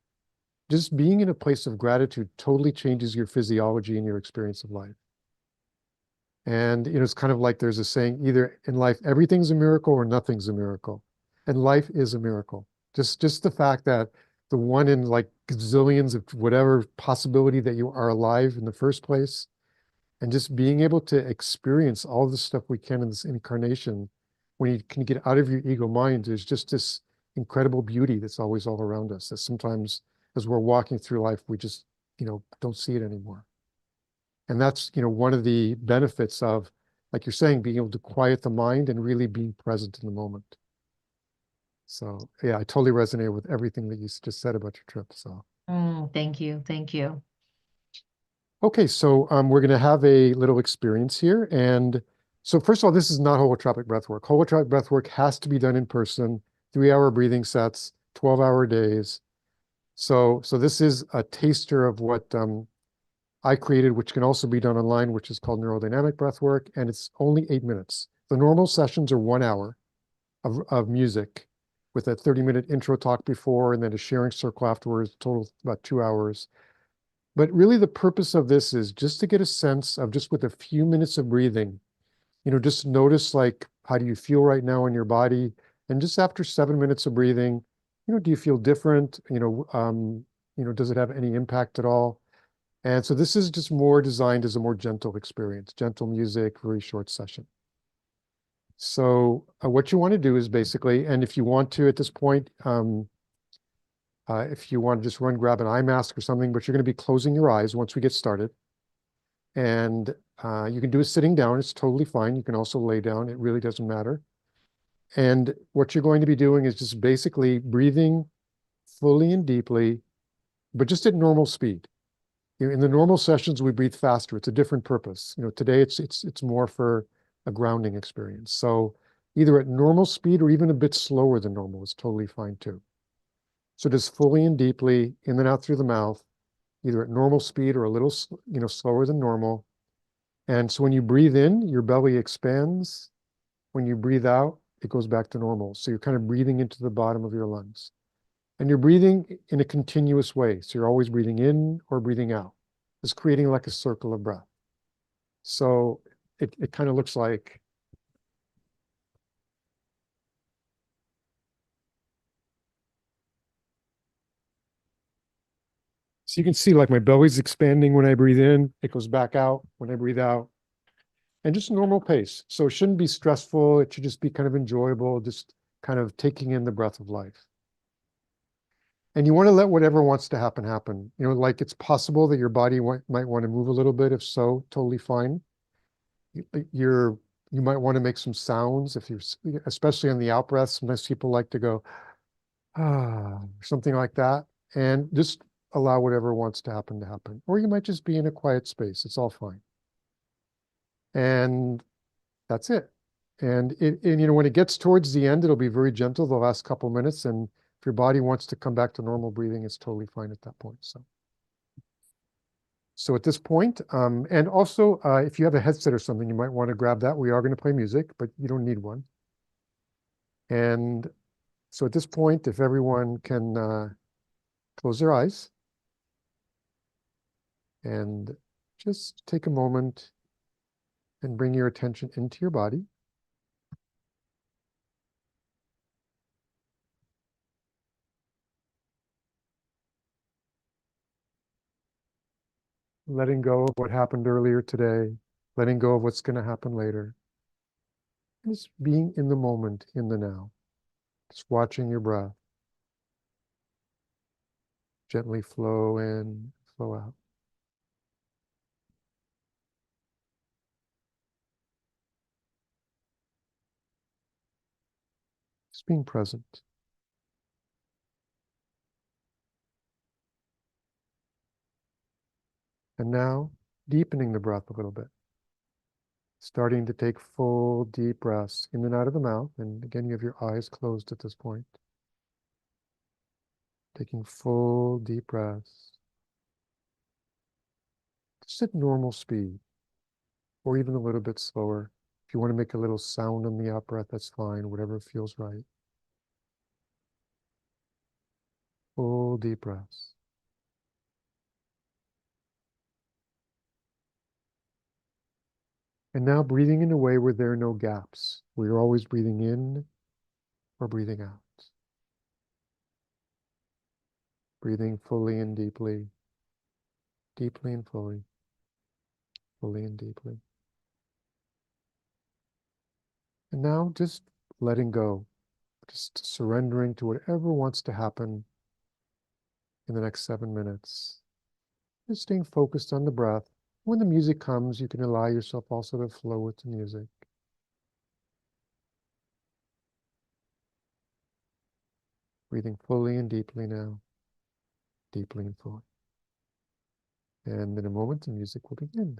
just being in a place of gratitude totally changes your physiology and your experience of life. And it's kind of like there's a saying, either in life everything's a miracle or nothing's a miracle. And life is a miracle. Just the fact that the one in like gazillions of whatever possibility that you are alive in the first place, and just being able to experience all the stuff we can in this incarnation, when you can get out of your ego mind, there's just this incredible beauty that's always all around us, that sometimes as we're walking through life, we just, don't see it anymore. And that's, one of the benefits of, like you're saying, being able to quiet the mind and really being present in the moment. So yeah, I totally resonate with everything that you just said about your trip. So Thank you. Thank you. okay, so we're going to have a little experience here. And so first of all, this is not holotropic breathwork. Holotropic breathwork has to be done in person, 3-hour breathing sets, 12-hour days. So this is a taster of what I created, which can also be done online, which is called neurodynamic breathwork, and it's only 8 minutes. The normal sessions are 1 hour of music with a 30-minute intro talk before and then a sharing circle afterwards, total about 2 hours. But really the purpose of this is just to get a sense of, just with a few minutes of breathing, just notice, like, how do you feel right now in your body? And just after 7 minutes of breathing, do you feel different? Does it have any impact at all? And so this is just more designed as a more gentle experience, gentle music, very short session. So what you want to do is basically, and if you want to at this point, if you want to just grab an eye mask or something, but you're going to be closing your eyes once we get started. And you can do it sitting down. It's totally fine. You can also lay down. It really doesn't matter. And what you're going to be doing is just basically breathing fully and deeply, but just at normal speed. In the normal sessions, we breathe faster. It's a different purpose. Today it's more for a grounding experience. So either at normal speed or even a bit slower than normal is totally fine too. So just fully and deeply, in and out through the mouth, either at normal speed or a little, slower than normal. And so when you breathe in, your belly expands. When you breathe out, it goes back to normal. So you're kind of breathing into the bottom of your lungs. And you're breathing in a continuous way. So you're always breathing in or breathing out. It's creating like a circle of breath. So it kind of looks like, so you can see like my belly's expanding when I breathe in. It goes back out when I breathe out. And just normal pace. So it shouldn't be stressful. It should just be kind of enjoyable, just kind of taking in the breath of life. And you want to let whatever wants to happen, happen. Like it's possible that your body might want to move a little bit. If so, totally fine. You might want to make some sounds if you're, especially on the out breath. Sometimes people like to go, or something like that. And just allow whatever wants to happen to happen. Or you might just be in a quiet space. It's all fine. And that's it. And when it gets towards the end, it'll be very gentle the last couple minutes. And if your body wants to come back to normal breathing, it's totally fine at that point. So at this point, and also if you have a headset or something, you might want to grab that. We are going to play music, but you don't need one. And so at this point, if everyone can close their eyes and just take a moment and bring your attention into your body. Letting go of what happened earlier today, letting go of what's going to happen later. Just being in the moment, in the now. Just watching your breath gently flow in, flow out. Just being present. And now deepening the breath a little bit. Starting to take full deep breaths in and out of the mouth. And again, you have your eyes closed at this point. Taking full deep breaths. Just at normal speed, or even a little bit slower. If you want to make a little sound on the out breath, that's fine, whatever feels right. Full deep breaths. And now breathing in a way where there are no gaps, where you're always breathing in or breathing out. Breathing fully and deeply, deeply and fully, fully and deeply. And now just letting go, just surrendering to whatever wants to happen in the next 7 minutes. Just staying focused on the breath. When the music comes, you can allow yourself also to flow with the music. Breathing fully and deeply now, deeply and fully. And in a moment, the music will begin.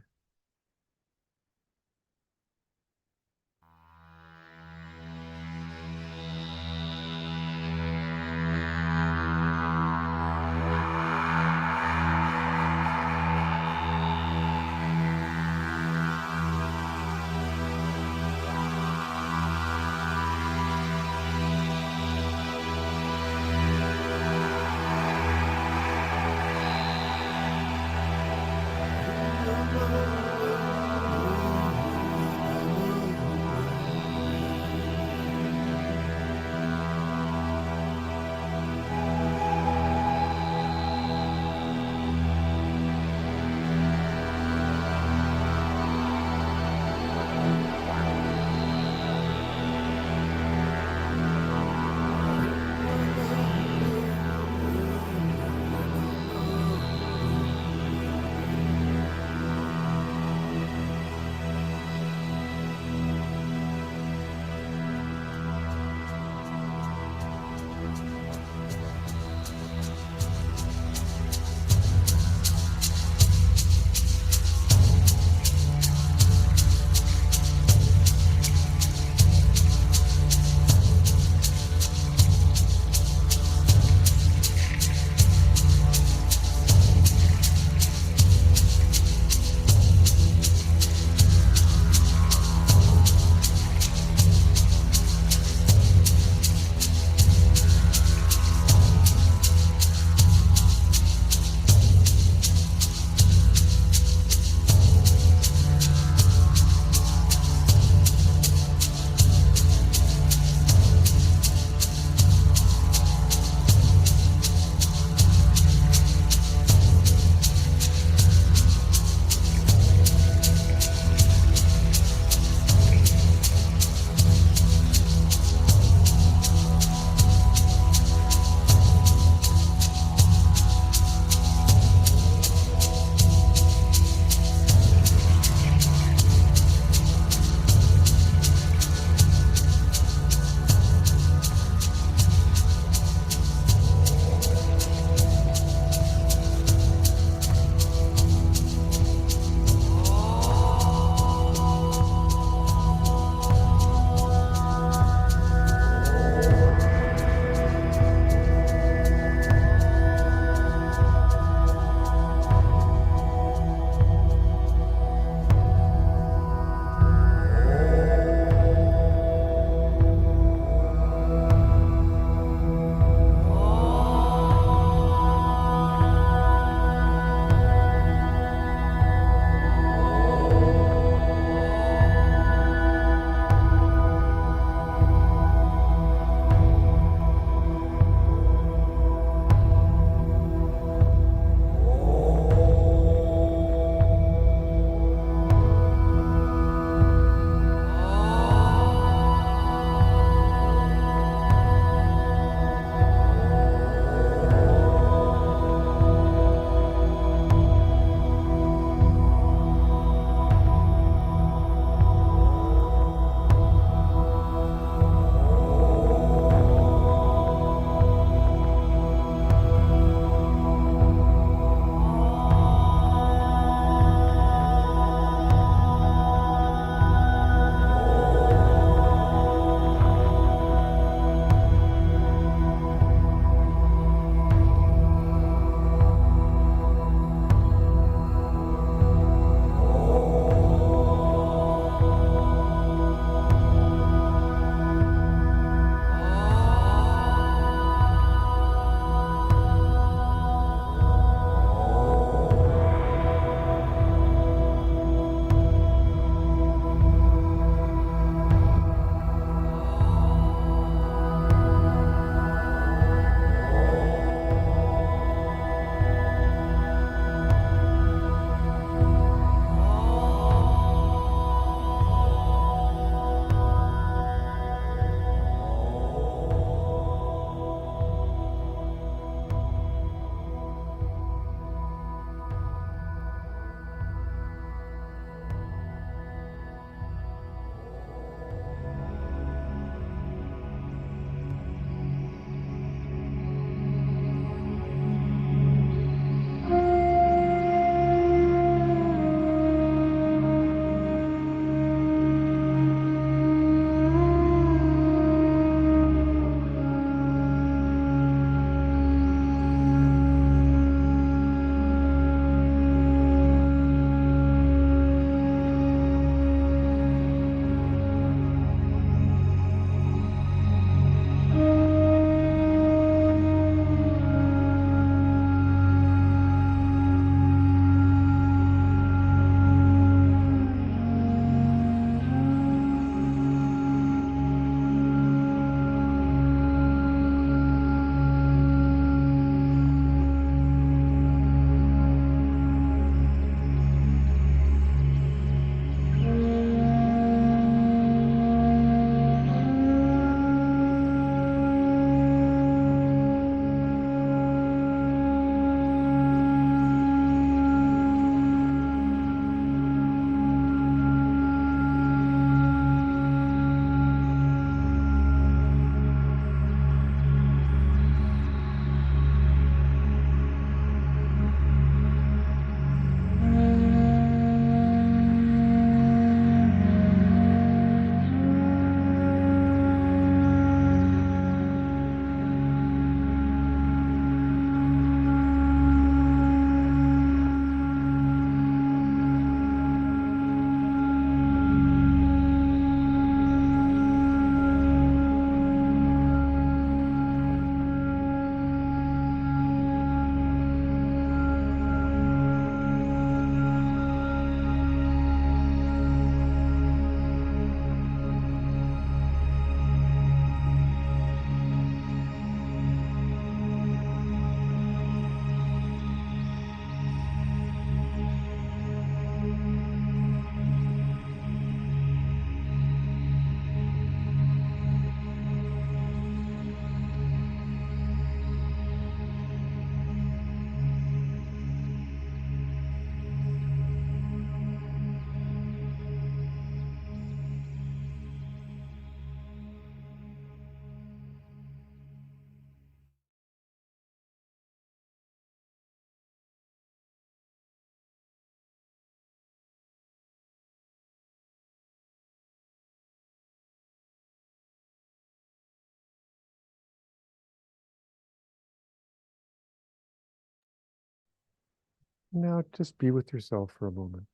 Now just be with yourself for a moment.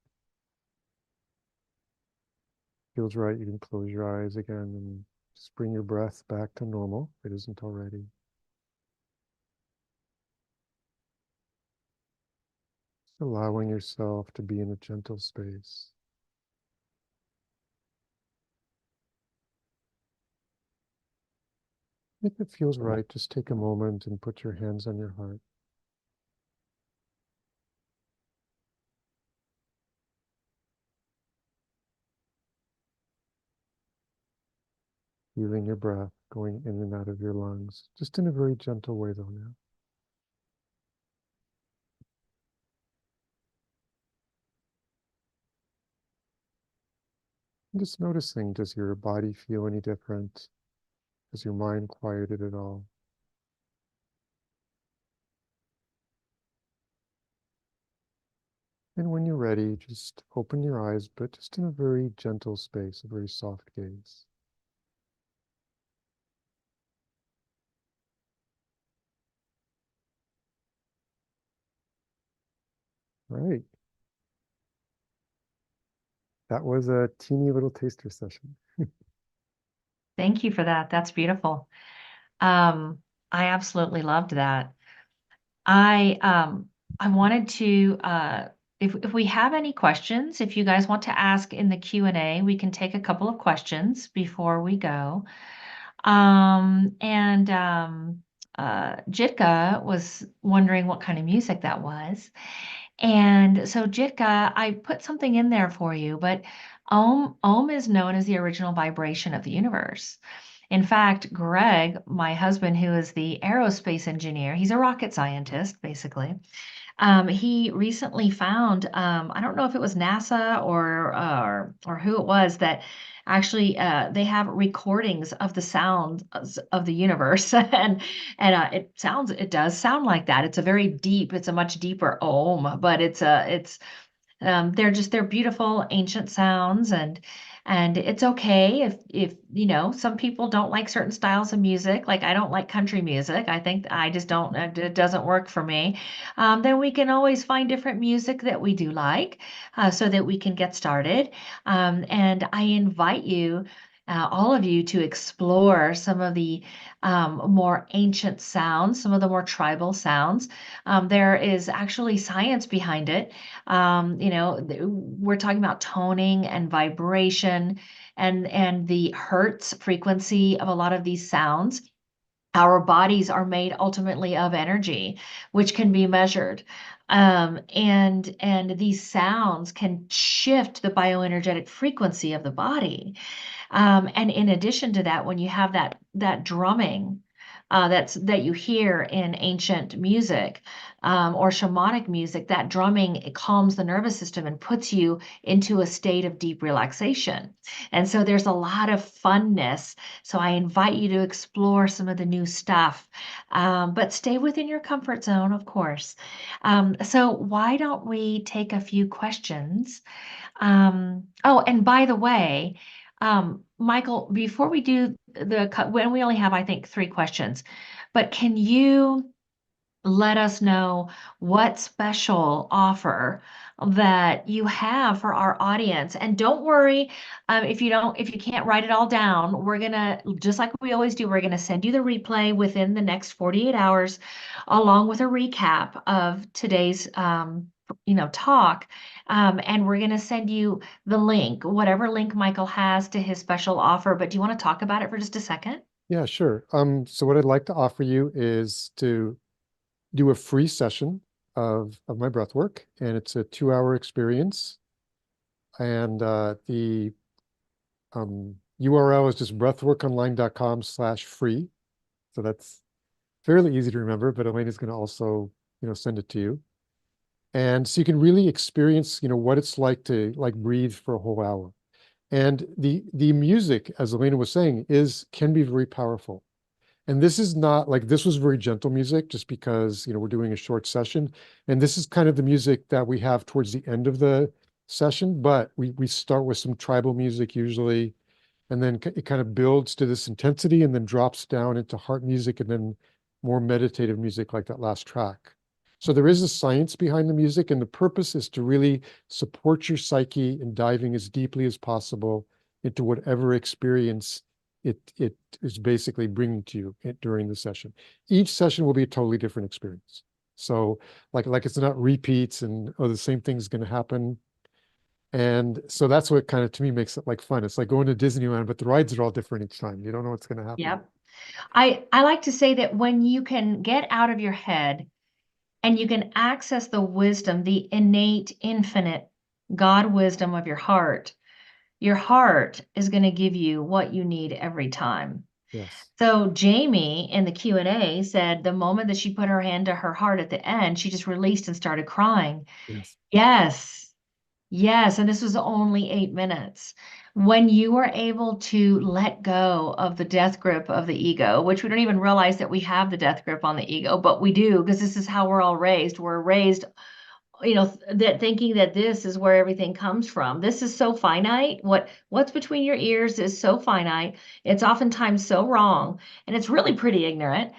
Feels right, you can close your eyes again and just bring your breath back to normal if it isn't already. Just allowing yourself to be in a gentle space. If it feels right, just take a moment and put your hands on your heart. Feeling your breath going in and out of your lungs, just in a very gentle way though now. And just noticing, does your body feel any different? Has your mind quieted at all? And when you're ready, just open your eyes, but just in a very gentle space, a very soft gaze. All right. That was a teeny little taster session. Thank you for that. That's beautiful. Um, I absolutely loved that. I I wanted to if we have any questions, if you guys want to ask in the Q&A, we can take a couple of questions before we go. And Jitka was wondering what kind of music that was. And so Jitka, I put something in there for you, but Om is known as the original vibration of the universe. In fact, Greg, my husband, who is the aerospace engineer, he's a rocket scientist, basically. He recently found, I don't know if it was NASA or who it was that actually they have recordings of the sound of the universe, and it does sound like that. It's a very deep, it's a much deeper ohm, but they're beautiful ancient sounds, and it's okay if some people don't like certain styles of music. Like I don't like country music. I think I just don't it doesn't work for me. Then we can always find different music that we do like, so that we can get started. And I invite you. All of you to explore some of the more ancient sounds, some of the more tribal sounds. There is actually science behind it. We're talking about toning and vibration and the hertz frequency of a lot of these sounds. Our bodies are made ultimately of energy, which can be measured. And these sounds can shift the bioenergetic frequency of the body. And in addition to that, when you have that drumming that you hear in ancient music, or shamanic music, that drumming, it calms the nervous system and puts you into a state of deep relaxation. And so there's a lot of funness. So I invite you to explore some of the new stuff, but stay within your comfort zone, of course. So why don't we take a few questions? Oh, and by the way, Michael, before we do when we only have, I think, three questions, but can you let us know what special offer that you have for our audience? And don't worry, if you can't write it all down, we're gonna, just like we always do, we're gonna send you the replay within the next 48 hours, along with a recap of today's talk. And we're gonna send you the link, whatever link Michael has to his special offer. But do you want to talk about it for just a second? Yeah, sure. So what I'd like to offer you is to do a free session of my breath work, and it's a 2-hour experience. And the URL is just breathworkonline.com/free. So that's fairly easy to remember, but Elena's going to also, send it to you. And so you can really experience, what it's like to breathe for a whole hour. And the music, as Elena was saying, can be very powerful. And this is not like, this was very gentle music just because, we're doing a short session. And this is kind of the music that we have towards the end of the session, but we start with some tribal music usually, and then it kind of builds to this intensity and then drops down into heart music and then more meditative music like that last track. So there is a science behind the music, and the purpose is to really support your psyche in diving as deeply as possible into whatever experience it is basically bringing to you during the session. Each session will be a totally different experience. So like it's not repeats and oh, the same thing's going to happen. And so that's what kind of to me makes it like fun. It's like going to Disneyland, but the rides are all different each time. You don't know what's going to happen. Yep. I like to say that when you can get out of your head and you can access the wisdom, the innate, infinite God wisdom of your heart is going to give you what you need every time. Yes. So Jamie in the Q&A said the moment that she put her hand to her heart at the end, she just released and started crying. Yes. Yes. Yes, and this was only 8 minutes. When you were able to let go of the death grip of the ego, which we don't even realize that we have the death grip on the ego, but we do because this is how we're all raised. We're raised, that thinking that this is where everything comes from. This is so finite. What's between your ears is so finite. It's oftentimes so wrong, and it's really pretty ignorant.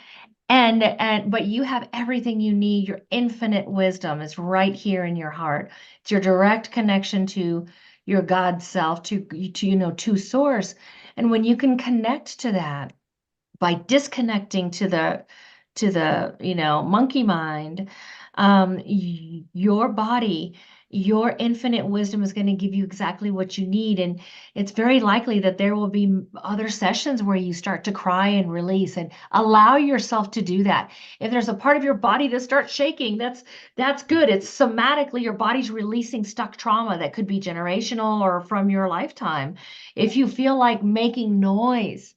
And but you have everything you need. Your infinite wisdom is right here in your heart. It's your direct connection to your God self, to source. And when you can connect to that by disconnecting to the monkey mind, your body, your infinite wisdom is going to give you exactly what you need. And it's very likely that there will be other sessions where you start to cry and release, and allow yourself to do that. If there's a part of your body that starts shaking, that's good. It's somatically your body's releasing stuck trauma that could be generational or from your lifetime. If you feel like making noise,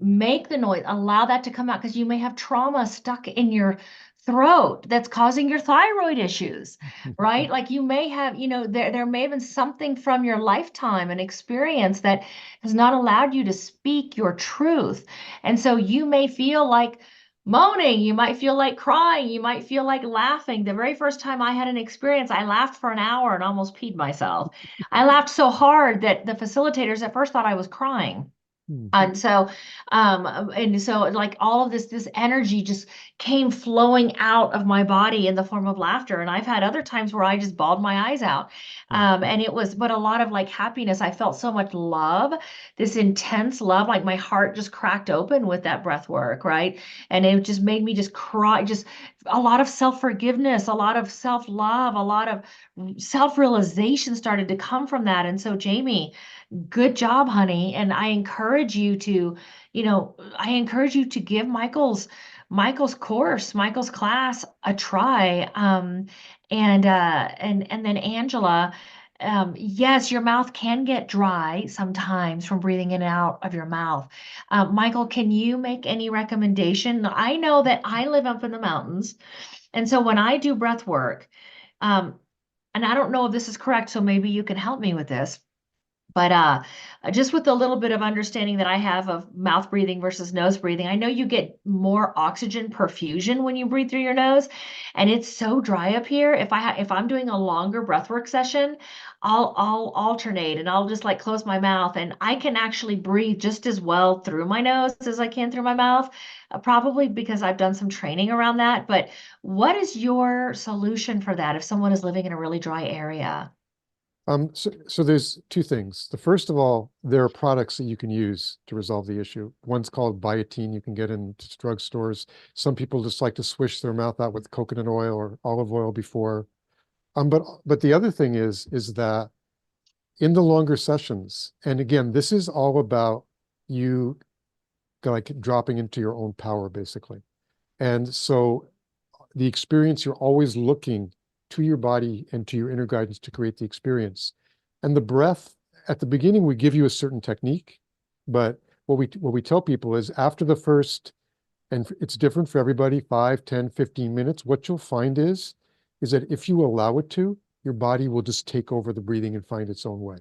make the noise, allow that to come out, because you may have trauma stuck in your throat that's causing your thyroid issues, right? Like you may have, there may have been something from your lifetime, an experience that has not allowed you to speak your truth. And so you may feel like moaning, you might feel like crying, you might feel like laughing. The very first time I had an experience, I laughed for an hour and almost peed myself. I laughed so hard that the facilitators at first thought I was crying. Mhm. And so like all of this energy just came flowing out of my body in the form of laughter. And I've had other times where I just bawled my eyes out. Yeah. And it was, but a lot of like happiness. I felt so much love, this intense love, like my heart just cracked open with that breath work, right? And it just made me just cry, just a lot of self-forgiveness, a lot of self-love, a lot of self-realization started to come from that. And so, Jamie, good job, honey. And I encourage you to give Michael's course, Michael's class a try. And then Angela, yes, your mouth can get dry sometimes from breathing in and out of your mouth. Michael, can you make any recommendation? I know that I live up in the mountains, and so when I do breath work, um, and I don't know if this is correct, so maybe you can help me with this. But just with a little bit of understanding that I have of mouth breathing versus nose breathing, I know you get more oxygen perfusion when you breathe through your nose, and it's so dry up here. If I'm doing a longer breathwork session, I'll alternate and I'll just like close my mouth, and I can actually breathe just as well through my nose as I can through my mouth, probably because I've done some training around that. But what is your solution for that if someone is living in a really dry area? So there's two things. The first of all, there are products that you can use to resolve the issue. One's called biotin. You can get in drugstores. Some people just like to swish their mouth out with coconut oil or olive oil before. But the other thing is that in the longer sessions, and again, this is all about you like dropping into your own power, basically. And so the experience, you're always looking to your body and to your inner guidance to create the experience. And the breath, at the beginning, we give you a certain technique, but what we tell people is after the first, and it's different for everybody, 5, 10, 15 minutes, what you'll find is that if you allow it to, your body will just take over the breathing and find its own way.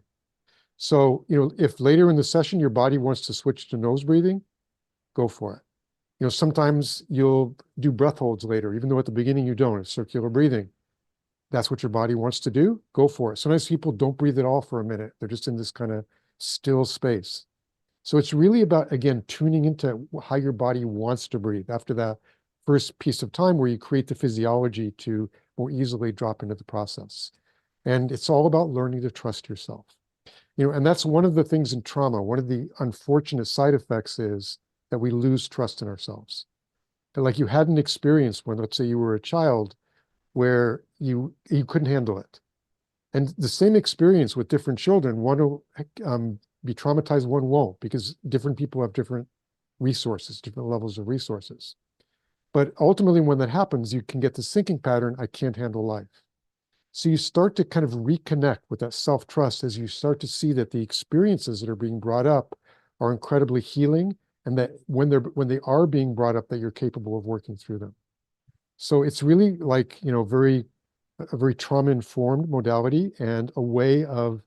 So, if later in the session your body wants to switch to nose breathing, go for it. Sometimes you'll do breath holds later, even though at the beginning you don't. It's circular breathing. That's what your body wants to do. Go for it. Sometimes people don't breathe at all for a minute. They're just in this kind of still space. So it's really about, again, tuning into how your body wants to breathe. After that, first piece of time where you create the physiology to more easily drop into the process. And it's all about learning to trust yourself. And that's one of the things in trauma. One of the unfortunate side effects is that we lose trust in ourselves. And like you had an experience when, let's say you were a child, where you couldn't handle it. And the same experience with different children, one will be traumatized, one won't, because different people have different resources, different levels of resources. But ultimately, when that happens, you can get the sinking pattern, I can't handle life. So you start to kind of reconnect with that self-trust as you start to see that the experiences that are being brought up are incredibly healing, and that when they are being brought up, that you're capable of working through them. So it's really like, a very trauma-informed modality and a way of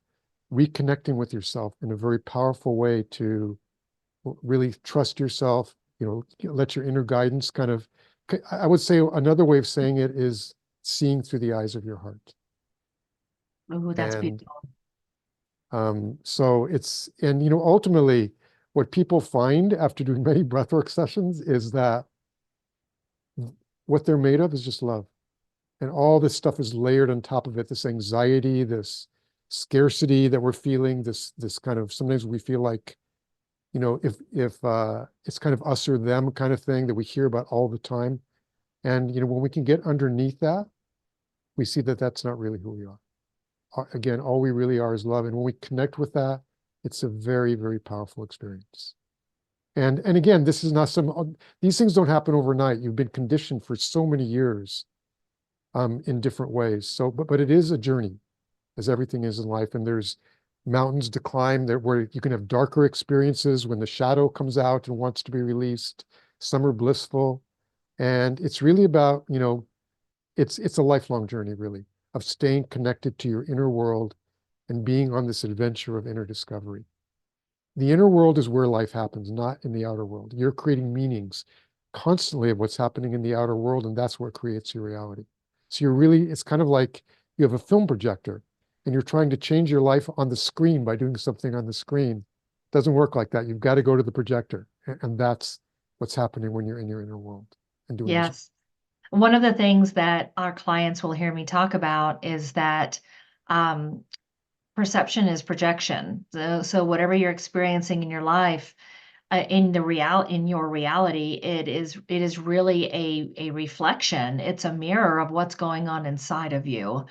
reconnecting with yourself in a very powerful way to really trust yourself, let your inner guidance kind of, I would say another way of saying it is seeing through the eyes of your heart. Oh, that's And beautiful. so ultimately what people find after doing many breathwork sessions is that what they're made of is just love. And all this stuff is layered on top of it, this anxiety, this scarcity that we're feeling, this kind of, sometimes we feel like, if it's kind of us or them kind of thing that we hear about all the time. And, when we can get underneath that, we see that that's not really who we are. Again, all we really are is love. And when we connect with that, it's a very, very powerful experience. And again, this is not these things don't happen overnight. You've been conditioned for so many years in different ways. So, but it is a journey, as everything is in life. And there's mountains to climb there where you can have darker experiences when the shadow comes out and wants to be released. Some are blissful. And it's really about, it's a lifelong journey, really, of staying connected to your inner world and being on this adventure of inner discovery. The inner world is where life happens, not in the outer world. You're creating meanings constantly of what's happening in the outer world, and that's what creates your reality. So it's kind of like you have a film projector and you're trying to change your life on the screen by doing something on the screen. It doesn't work like that. You've got to go to the projector. And that's what's happening when you're in your inner world and doing this. Yes. One of the things that our clients will hear me talk about is that um, perception is projection. So whatever you're experiencing in your life, in your reality, it is really a reflection. It's a mirror of what's going on inside of you.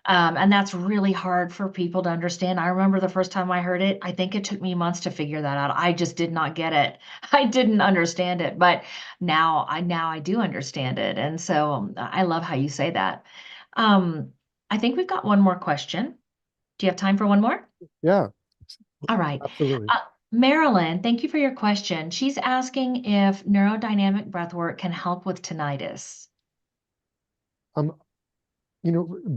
And that's really hard for people to understand. I remember the first time I heard it, I think it took me months to figure that out. I just did not get it. I didn't understand it, but now I do understand it. And so I love how you say that. Um, I think we've got one more question. Do you have time for one more? Yeah, All right. absolutely. Uh, Marilyn, thank you for your question. She's asking if neurodynamic breathwork can help with tinnitus. Um,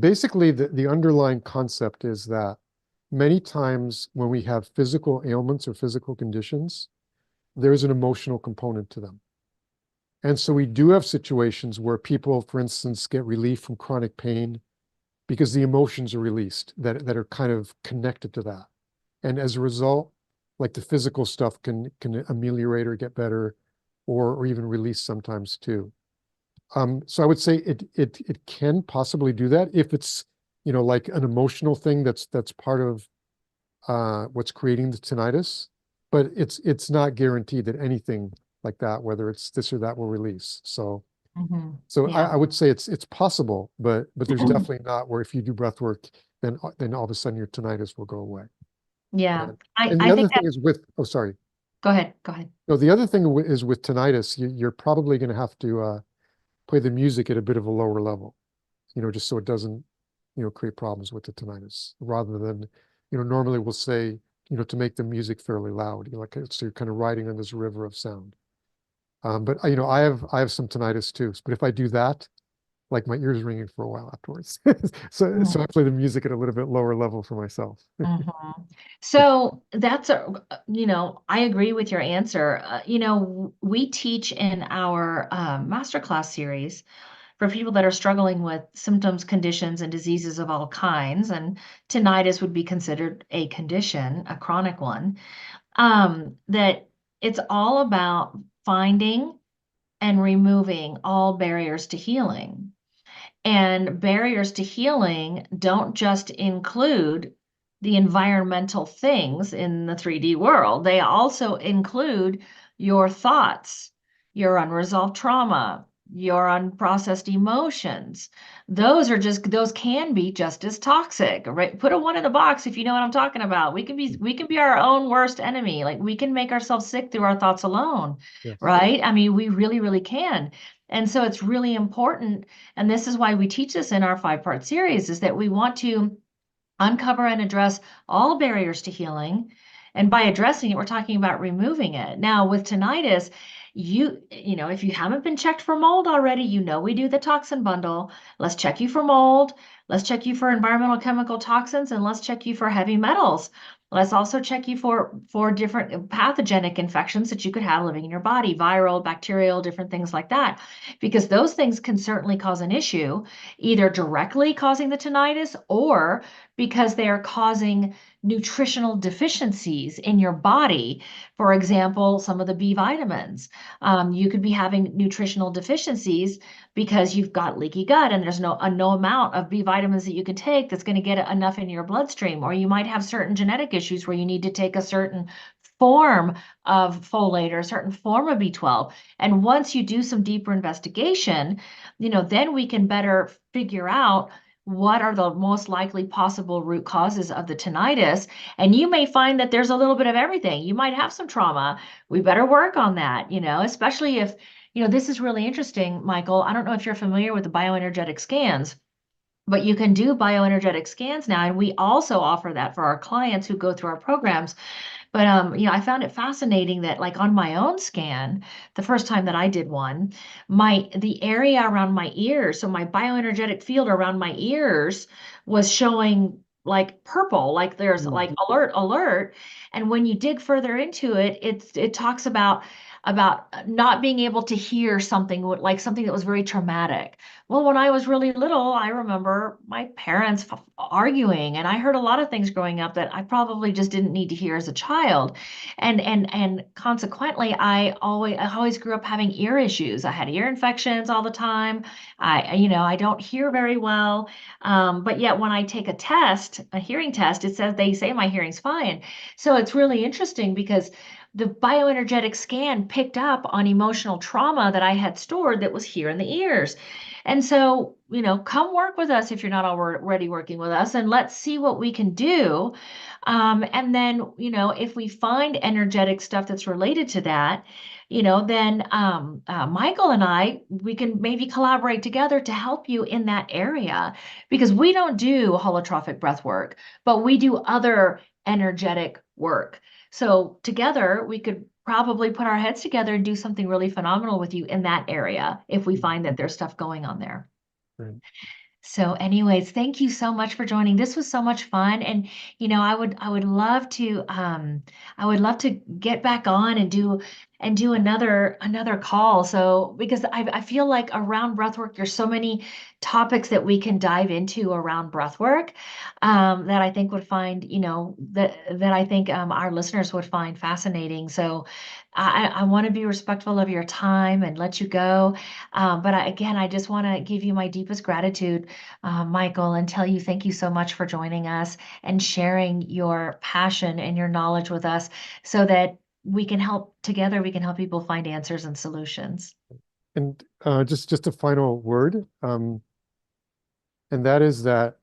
Basically the underlying concept is that many times when we have physical ailments or physical conditions, there's an emotional component to them. And so we do have situations where people, for instance, get relief from chronic pain because the emotions are released that are kind of connected to that. And as a result, like the physical stuff can ameliorate or get better or even release sometimes too. So I would say it can possibly do that if it's, like an emotional thing that's part of what's creating the tinnitus, but it's not guaranteed that anything like that, whether it's this or that, will release. So Hmm. so I, Yeah. I would say it's possible, but there's definitely not where if you do breath work, then all of a sudden your tinnitus will go away. Yeah. And, I, and the I other think thing that, is with, oh, sorry. go ahead. Go ahead. No, the other thing is with tinnitus, you're probably going to have to play the music at a bit of a lower level, just so it doesn't, create problems with the tinnitus rather than, normally we'll say, to make the music fairly loud, so you're kind of riding on this river of sound. But I have some tinnitus too. But if I do that, like my ears ringing for a while afterwards. So I play the music at a little bit lower level for myself. Mm-hmm. So I agree with your answer. We teach in our masterclass series for people that are struggling with symptoms, conditions, and diseases of all kinds, and tinnitus would be considered a condition, a chronic one, that it's all about finding and removing all barriers to healing. And barriers to healing don't just include the environmental things in the 3D world, they also include your thoughts, your unresolved trauma, your unprocessed emotions. Those can be just as toxic, right? Put a one in the box if you know what I'm talking about. We can be our own worst enemy. Like we can make ourselves sick through our thoughts alone, Yes. right? I mean, we really, really can. And so it's really important, and this is why we teach this in our 5-part series, is that we want to uncover and address all barriers to healing. And by addressing it, we're talking about removing it. Now, with tinnitus, you know, if you haven't been checked for mold already, you know we do the toxin bundle. Let's check you for mold. Let's check you for environmental chemical toxins, and let's check you for heavy metals. Let's also check you for different pathogenic infections that you could have living in your body, viral, bacterial, different things like that, because those things can certainly cause an issue, either directly causing the tinnitus or because they are causing nutritional deficiencies in your body. For example, some of the B vitamins. You could be having nutritional deficiencies because you've got leaky gut and there's no amount of B vitamins that you can take that's going to get enough in your bloodstream. Or you might have certain genetic issues where you need to take a certain form of folate or a certain form of B12. And once you do some deeper investigation, then we can better figure out what are the most likely possible root causes of the tinnitus. And you may find that there's a little bit of everything. You might have some trauma. We better work on that, especially if, this is really interesting, Michael. I don't know if you're familiar with the bioenergetic scans, but you can do bioenergetic scans now. And we also offer that for our clients who go through our programs. But I found it fascinating that like on my own scan, the first time that I did one, the area around my ears, so my bioenergetic field around my ears was showing like purple, like there's like alert, alert. And when you dig further into it, it talks about not being able to hear something like something that was very traumatic. Well, when I was really little, I remember my parents arguing, and I heard a lot of things growing up that I probably just didn't need to hear as a child. And consequently, I always grew up having ear issues. I had ear infections all the time. I don't hear very well. But yet when I take a test, a hearing test, they say my hearing's fine. So it's really interesting because the bioenergetic scan picked up on emotional trauma that I had stored that was here in the ears. And so, come work with us if you're not already working with us, and let's see what we can do. And then, if we find energetic stuff that's related to that, then Michael and we can maybe collaborate together to help you in that area, because we don't do holotropic breath work, but we do other energetic work. So together we could probably put our heads together and do something really phenomenal with you in that area if we find that there's stuff going on there. Right. So anyways, thank you so much for joining. This was so much fun. And I would love to get back on and do another call. So because I feel like around breathwork, there's so many topics that we can dive into around breathwork, that I think would find, that I think our listeners would find fascinating. So I want to be respectful of your time and let you go. But again, I just want to give you my deepest gratitude, Michael, and tell you thank you so much for joining us and sharing your passion and your knowledge with us so that we can help together, we can help people find answers and solutions. And just a final word, and that is that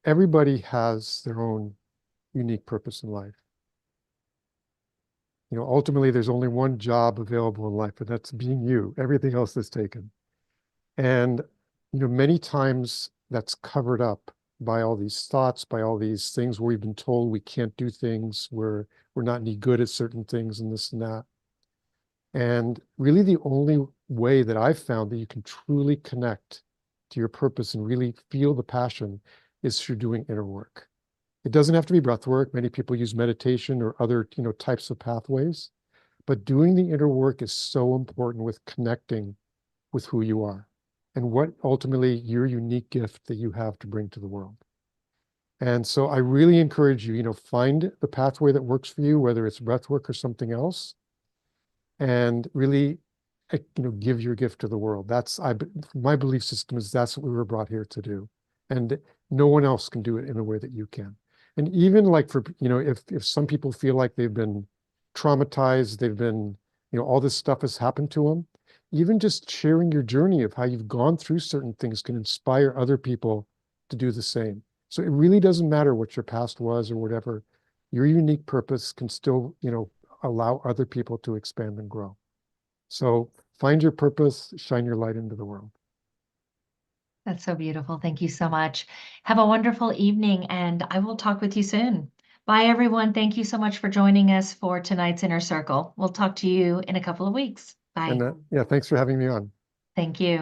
everybody has their own unique purpose in life. Ultimately, there's only one job available in life, and that's being you. Everything else is taken. And, many times that's covered up by all these thoughts, by all these things where we've been told we can't do things, we're not any good at certain things and this and that. And really the only way that I've found that you can truly connect to your purpose and really feel the passion is through doing inner work. It doesn't have to be breath work. Many people use meditation or other, types of pathways, but doing the inner work is so important with connecting with who you are and what ultimately your unique gift that you have to bring to the world. And so I really encourage you, find the pathway that works for you, whether it's breath work or something else, and really, give your gift to the world. My belief system is that's what we were brought here to do. And no one else can do it in the way that you can. And even like for, if some people feel like they've been traumatized, they've been, all this stuff has happened to them, even just sharing your journey of how you've gone through certain things can inspire other people to do the same. So it really doesn't matter what your past was or whatever. Your unique purpose can still, allow other people to expand and grow. So find your purpose, shine your light into the world. That's so beautiful. Thank you so much. Have a wonderful evening, and I will talk with you soon. Bye, everyone. Thank you so much for joining us for tonight's Inner Circle. We'll talk to you in a couple of weeks. And Bye. yeah, thanks for having me on. Thank you.